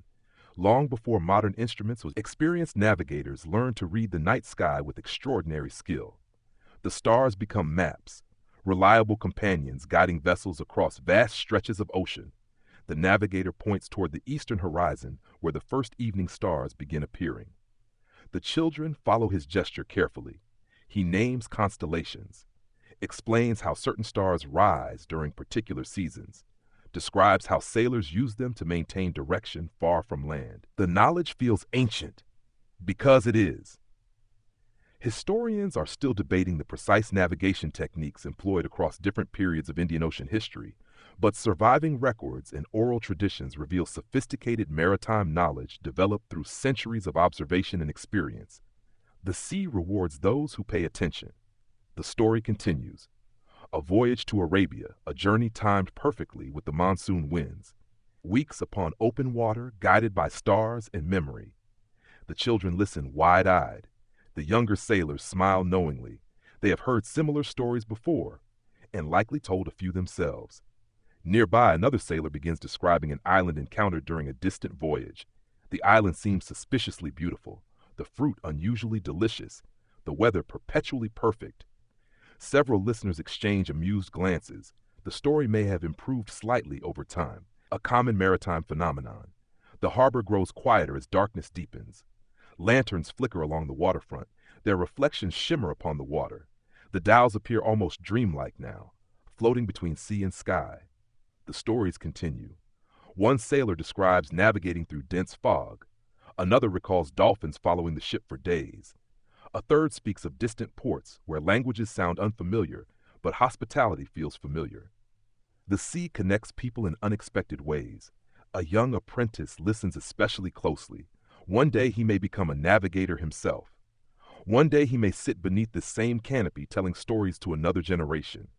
Long before modern instruments, experienced navigators learned to read the night sky with extraordinary skill. The stars become maps, reliable companions guiding vessels across vast stretches of ocean. The navigator points toward the eastern horizon where the first evening stars begin appearing. The children follow his gesture carefully. He names constellations, explains how certain stars rise during particular seasons, describes how sailors use them to maintain direction far from land. The knowledge feels ancient because it is. Historians are still debating the precise navigation techniques employed across different periods of Indian Ocean history, but surviving records and oral traditions reveal sophisticated maritime knowledge developed through centuries of observation and experience. The sea rewards those who pay attention. The story continues. A voyage to Arabia, a journey timed perfectly with the monsoon winds. Weeks upon open water, guided by stars and memory. The children listen wide-eyed. The younger sailors smile knowingly. They have heard similar stories before, and likely told a few themselves. Nearby, another sailor begins describing an island encountered during a distant voyage. The island seems suspiciously beautiful, the fruit unusually delicious, the weather perpetually perfect. Several listeners exchange amused glances. The story may have improved slightly over time, a common maritime phenomenon. The harbor grows quieter as darkness deepens. Lanterns flicker along the waterfront. Their reflections shimmer upon the water. The dials appear almost dreamlike now, floating between sea and sky. The stories continue. One sailor describes navigating through dense fog. Another recalls dolphins following the ship for days. A third speaks of distant ports where languages sound unfamiliar, but hospitality feels familiar. The sea connects people in unexpected ways. A young apprentice listens especially closely. One day he may become a navigator himself. One day he may sit beneath this same canopy telling stories to another generation.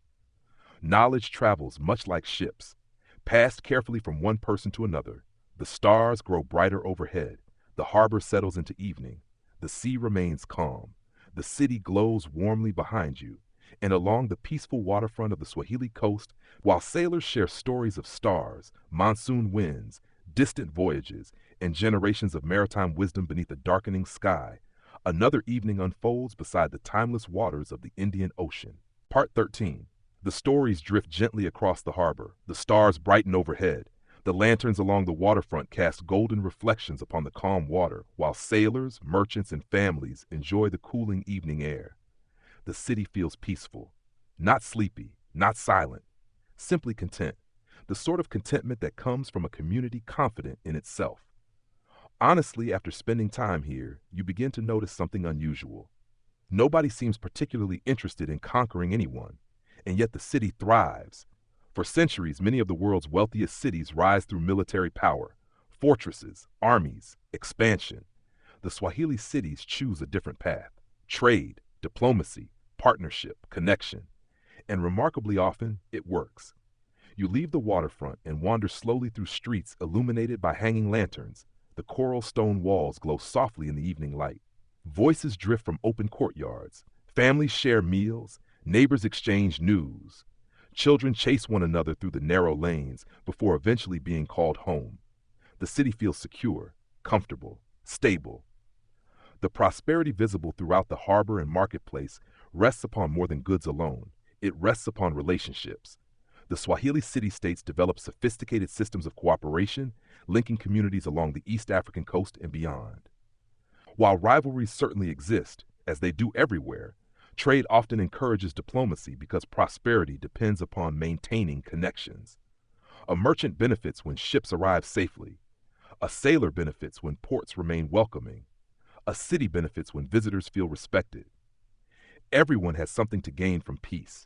Knowledge travels much like ships, passed carefully from one person to another. The stars grow brighter overhead. The harbor settles into evening. The sea remains calm. The city glows warmly behind you. And along the peaceful waterfront of the Swahili Coast, while sailors share stories of stars, monsoon winds, distant voyages, and generations of maritime wisdom beneath a darkening sky, another evening unfolds beside the timeless waters of the Indian Ocean. Part 13. The stories drift gently across the harbor. The stars brighten overhead. The lanterns along the waterfront cast golden reflections upon the calm water, while sailors, merchants, and families enjoy the cooling evening air. The city feels peaceful, not sleepy, not silent, simply content, the sort of contentment that comes from a community confident in itself. Honestly, after spending time here, you begin to notice something unusual. Nobody seems particularly interested in conquering anyone, and yet the city thrives. For centuries, many of the world's wealthiest cities rise through military power, fortresses, armies, expansion. The Swahili cities choose a different path: trade, diplomacy, partnership, connection. And remarkably often, it works. You leave the waterfront and wander slowly through streets illuminated by hanging lanterns. The coral stone walls glow softly in the evening light. Voices drift from open courtyards. Families share meals. Neighbors exchange news. Children chase one another through the narrow lanes before eventually being called home. The city feels secure, comfortable, stable. The prosperity visible throughout the harbor and marketplace rests upon more than goods alone. It rests upon relationships. The Swahili city-states develop sophisticated systems of cooperation, linking communities along the East African coast and beyond. While rivalries certainly exist, as they do everywhere, trade often encourages diplomacy because prosperity depends upon maintaining connections. A merchant benefits when ships arrive safely. A sailor benefits when ports remain welcoming. A city benefits when visitors feel respected. Everyone has something to gain from peace.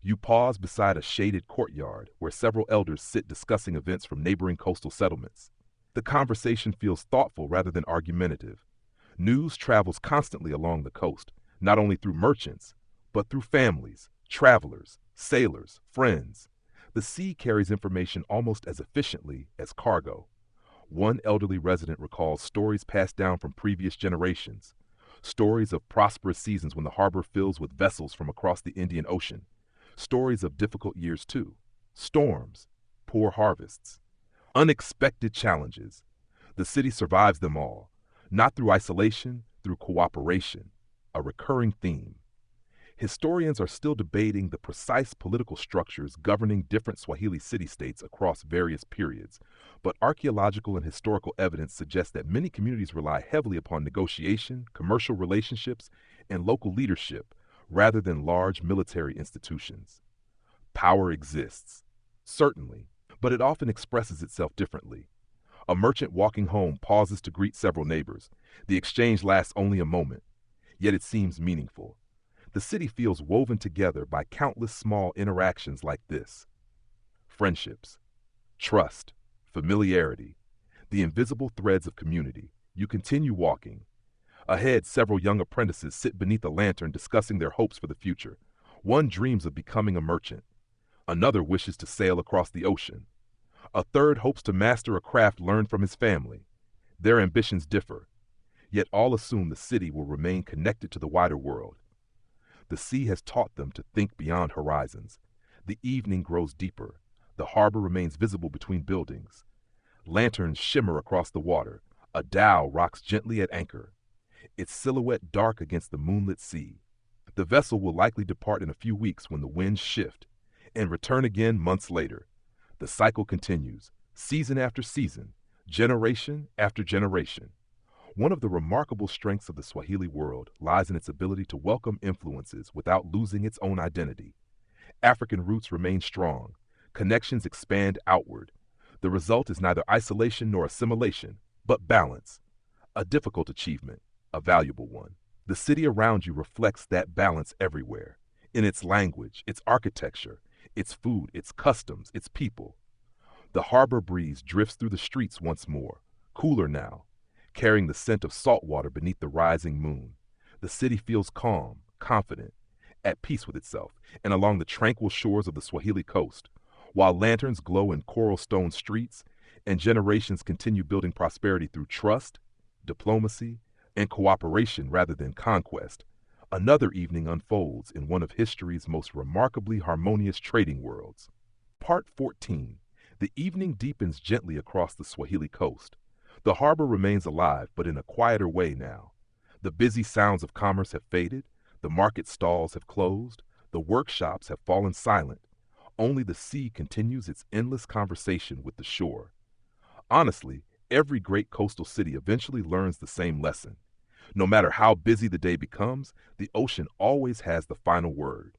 You pause beside a shaded courtyard where several elders sit discussing events from neighboring coastal settlements. The conversation feels thoughtful rather than argumentative. News travels constantly along the coast, not only through merchants, but through families, travelers, sailors, friends. The sea carries information almost as efficiently as cargo. One elderly resident recalls stories passed down from previous generations, stories of prosperous seasons when the harbor fills with vessels from across the Indian Ocean, stories of difficult years too, storms, poor harvests, unexpected challenges. The city survives them all, not through isolation, through cooperation, a recurring theme. Historians are still debating the precise political structures governing different Swahili city-states across various periods, but archaeological and historical evidence suggests that many communities rely heavily upon negotiation, commercial relationships, and local leadership rather than large military institutions. Power exists, certainly, but it often expresses itself differently. A merchant walking home pauses to greet several neighbors. The exchange lasts only a moment, yet it seems meaningful. The city feels woven together by countless small interactions like this. Friendships, trust, familiarity, the invisible threads of community. You continue walking. Ahead, several young apprentices sit beneath a lantern discussing their hopes for the future. One dreams of becoming a merchant. Another wishes to sail across the ocean. A third hopes to master a craft learned from his family. Their ambitions differ, yet all assume the city will remain connected to the wider world. The sea has taught them to think beyond horizons. The evening grows deeper. The harbor remains visible between buildings. Lanterns shimmer across the water. A dhow rocks gently at anchor, its silhouette dark against the moonlit sea. The vessel will likely depart in a few weeks when the winds shift, and return again months later. The cycle continues, season after season, generation after generation. One of the remarkable strengths of the Swahili world lies in its ability to welcome influences without losing its own identity. African roots remain strong, connections expand outward. The result is neither isolation nor assimilation, but balance. A difficult achievement, a valuable one. The city around you reflects that balance everywhere, in its language, its architecture, its food, its customs, its people. The harbor breeze drifts through the streets once more, cooler now, carrying the scent of salt water beneath the rising moon. The city feels calm, confident, at peace with itself, and along the tranquil shores of the Swahili Coast, while lanterns glow in coral stone streets, and generations continue building prosperity through trust, diplomacy, and cooperation rather than conquest, another evening unfolds in one of history's most remarkably harmonious trading worlds. Part 14. The evening deepens gently across the Swahili Coast. The harbor remains alive, but in a quieter way now. The busy sounds of commerce have faded, the market stalls have closed, the workshops have fallen silent. Only the sea continues its endless conversation with the shore. Honestly, every great coastal city eventually learns the same lesson. No matter how busy the day becomes, the ocean always has the final word.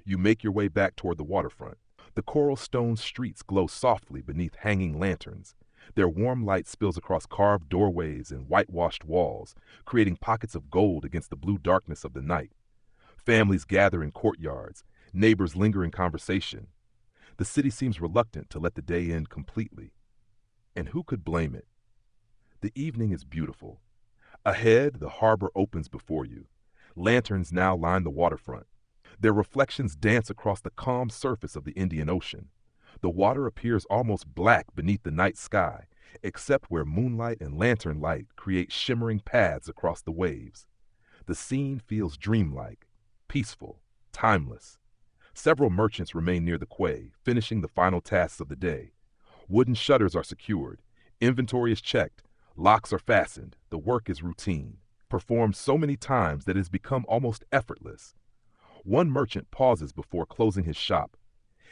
You make your way back toward the waterfront. The coral stone streets glow softly beneath hanging lanterns. Their warm light spills across carved doorways and whitewashed walls, creating pockets of gold against the blue darkness of the night. Families gather in courtyards, neighbors linger in conversation. The city seems reluctant to let the day end completely. And who could blame it? The evening is beautiful. Ahead, the harbor opens before you. Lanterns now line the waterfront. Their reflections dance across the calm surface of the Indian Ocean. The water appears almost black beneath the night sky, except where moonlight and lantern light create shimmering paths across the waves. The scene feels dreamlike, peaceful, timeless. Several merchants remain near the quay, finishing the final tasks of the day. Wooden shutters are secured. Inventory is checked. Locks are fastened. The work is routine, performed so many times that it has become almost effortless. One merchant pauses before closing his shop.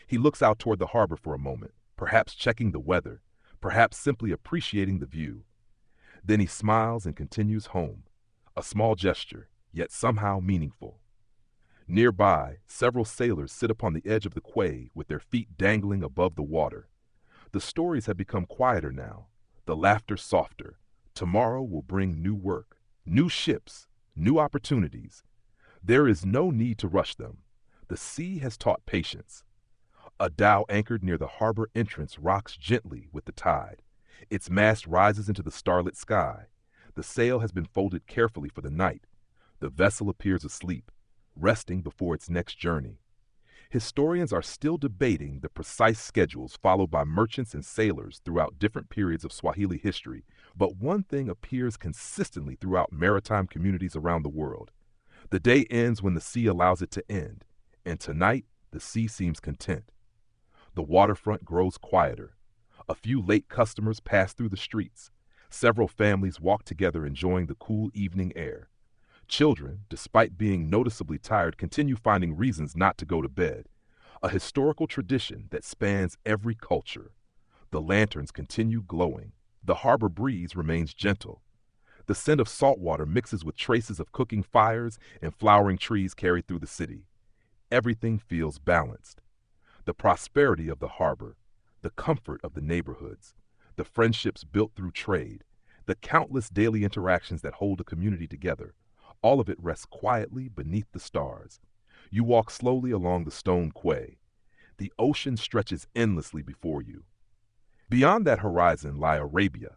He looks out toward the harbor for a moment, perhaps checking the weather, perhaps simply appreciating the view. Then he smiles and continues home, a small gesture, yet somehow meaningful. Nearby, several sailors sit upon the edge of the quay with their feet dangling above the water. The stories have become quieter now, the laughter softer. Tomorrow will bring new work, new ships, new opportunities. There is no need to rush them. The sea has taught patience. A dhow anchored near the harbor entrance rocks gently with the tide. Its mast rises into the starlit sky. The sail has been folded carefully for the night. The vessel appears asleep, resting before its next journey. Historians are still debating the precise schedules followed by merchants and sailors throughout different periods of Swahili history, but one thing appears consistently throughout maritime communities around the world. The day ends when the sea allows it to end, and tonight the sea seems content. The waterfront grows quieter. A few late customers pass through the streets. Several families walk together enjoying the cool evening air. Children, despite being noticeably tired, continue finding reasons not to go to bed. A historical tradition that spans every culture. The lanterns continue glowing. The harbor breeze remains gentle. The scent of salt water mixes with traces of cooking fires and flowering trees carried through the city. Everything feels balanced. The prosperity of the harbor, the comfort of the neighborhoods, the friendships built through trade, the countless daily interactions that hold a community together, all of it rests quietly beneath the stars. You walk slowly along the stone quay. The ocean stretches endlessly before you. Beyond that horizon lie Arabia,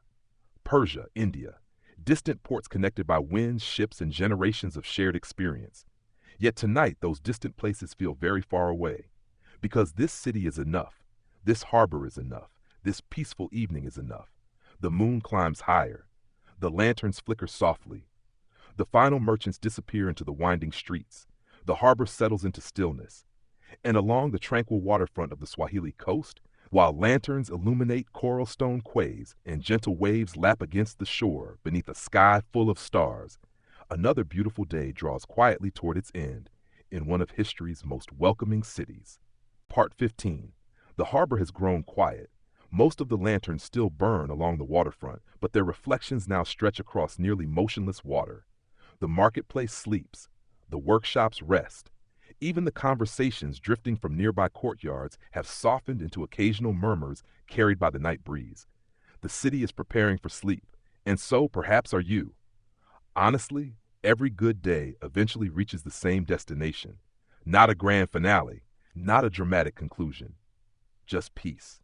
Persia, India, distant ports connected by winds, ships, and generations of shared experience. Yet tonight, those distant places feel very far away, because this city is enough. This harbor is enough. This peaceful evening is enough. The moon climbs higher. The lanterns flicker softly. The final merchants disappear into the winding streets. The harbor settles into stillness. And along the tranquil waterfront of the Swahili coast, while lanterns illuminate coral stone quays and gentle waves lap against the shore beneath a sky full of stars, another beautiful day draws quietly toward its end in one of history's most welcoming cities. Part 15. The harbor has grown quiet. Most of the lanterns still burn along the waterfront, but their reflections now stretch across nearly motionless water. The marketplace sleeps. The workshops rest. Even the conversations drifting from nearby courtyards have softened into occasional murmurs carried by the night breeze. The city is preparing for sleep, and so perhaps are you. Honestly, every good day eventually reaches the same destination. Not a grand finale, not a dramatic conclusion. Just peace.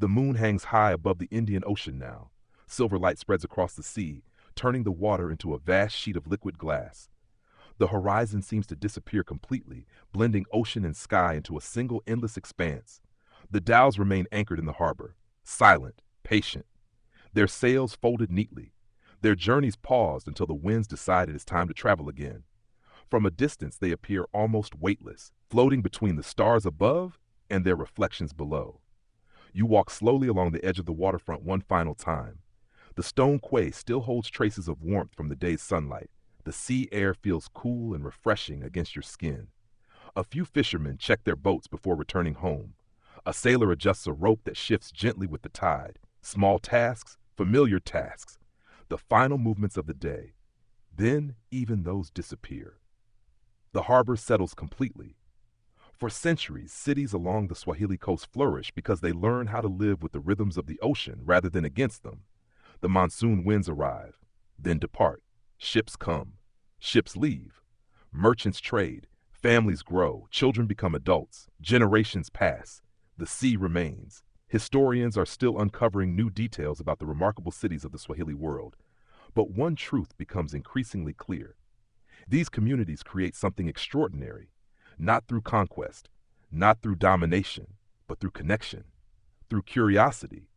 The moon hangs high above the Indian Ocean now. Silver light spreads across the sea, turning the water into a vast sheet of liquid glass. The horizon seems to disappear completely, blending ocean and sky into a single endless expanse. The dhows remain anchored in the harbor, silent, patient, their sails folded neatly. Their journeys paused until the winds decide it is time to travel again. From a distance, they appear almost weightless, floating between the stars above and their reflections below. You walk slowly along the edge of the waterfront one final time. The stone quay still holds traces of warmth from the day's sunlight. The sea air feels cool and refreshing against your skin. A few fishermen check their boats before returning home. A sailor adjusts a rope that shifts gently with the tide. Small tasks, familiar tasks. The final movements of the day. Then even those disappear. The harbor settles completely. For centuries, cities along the Swahili coast flourish because they learn how to live with the rhythms of the ocean rather than against them. The monsoon winds arrive, then depart. Ships come. Ships leave. Merchants trade. Families grow. Children become adults. Generations pass. The sea remains. Historians are still uncovering new details about the remarkable cities of the Swahili world. But one truth becomes increasingly clear. These communities create something extraordinary, not through conquest, not through domination, but through connection, through curiosity,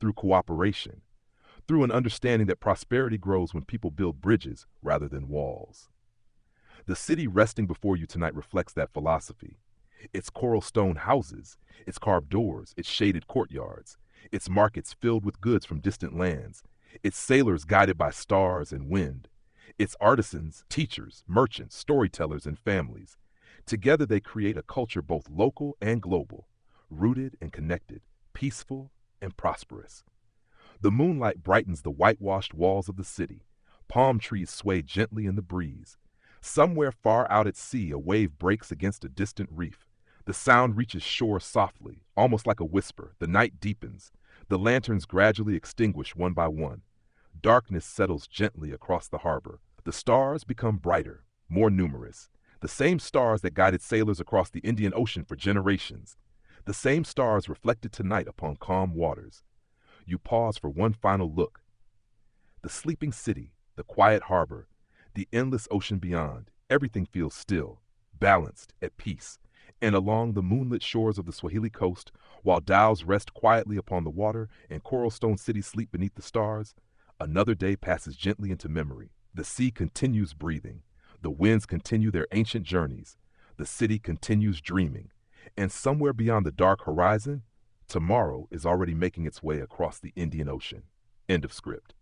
through cooperation, through an understanding that prosperity grows when people build bridges rather than walls. The city resting before you tonight reflects that philosophy. Its coral stone houses, its carved doors, its shaded courtyards, its markets filled with goods from distant lands, its sailors guided by stars and wind, its artisans, teachers, merchants, storytellers, and families. Together they create a culture both local and global, rooted and connected, peaceful and prosperous. The moonlight brightens the whitewashed walls of the city. Palm trees sway gently in the breeze. Somewhere far out at sea, a wave breaks against a distant reef. The sound reaches shore softly, almost like a whisper. The night deepens. The lanterns gradually extinguish one by one. Darkness settles gently across the harbor. The stars become brighter. more numerous. The same stars that guided sailors across the Indian Ocean for generations. The same stars reflected tonight upon calm waters. You pause for one final look. The sleeping city, the quiet harbor, the endless ocean beyond, everything feels still, balanced, at peace. And along the moonlit shores of the Swahili Coast, while dhows rest quietly upon the water and coral stone cities sleep beneath the stars, another day passes gently into memory. The sea continues breathing. The winds continue their ancient journeys. The city continues dreaming. And somewhere beyond the dark horizon, tomorrow is already making its way across the Indian Ocean. End of script.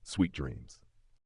Sweet dreams.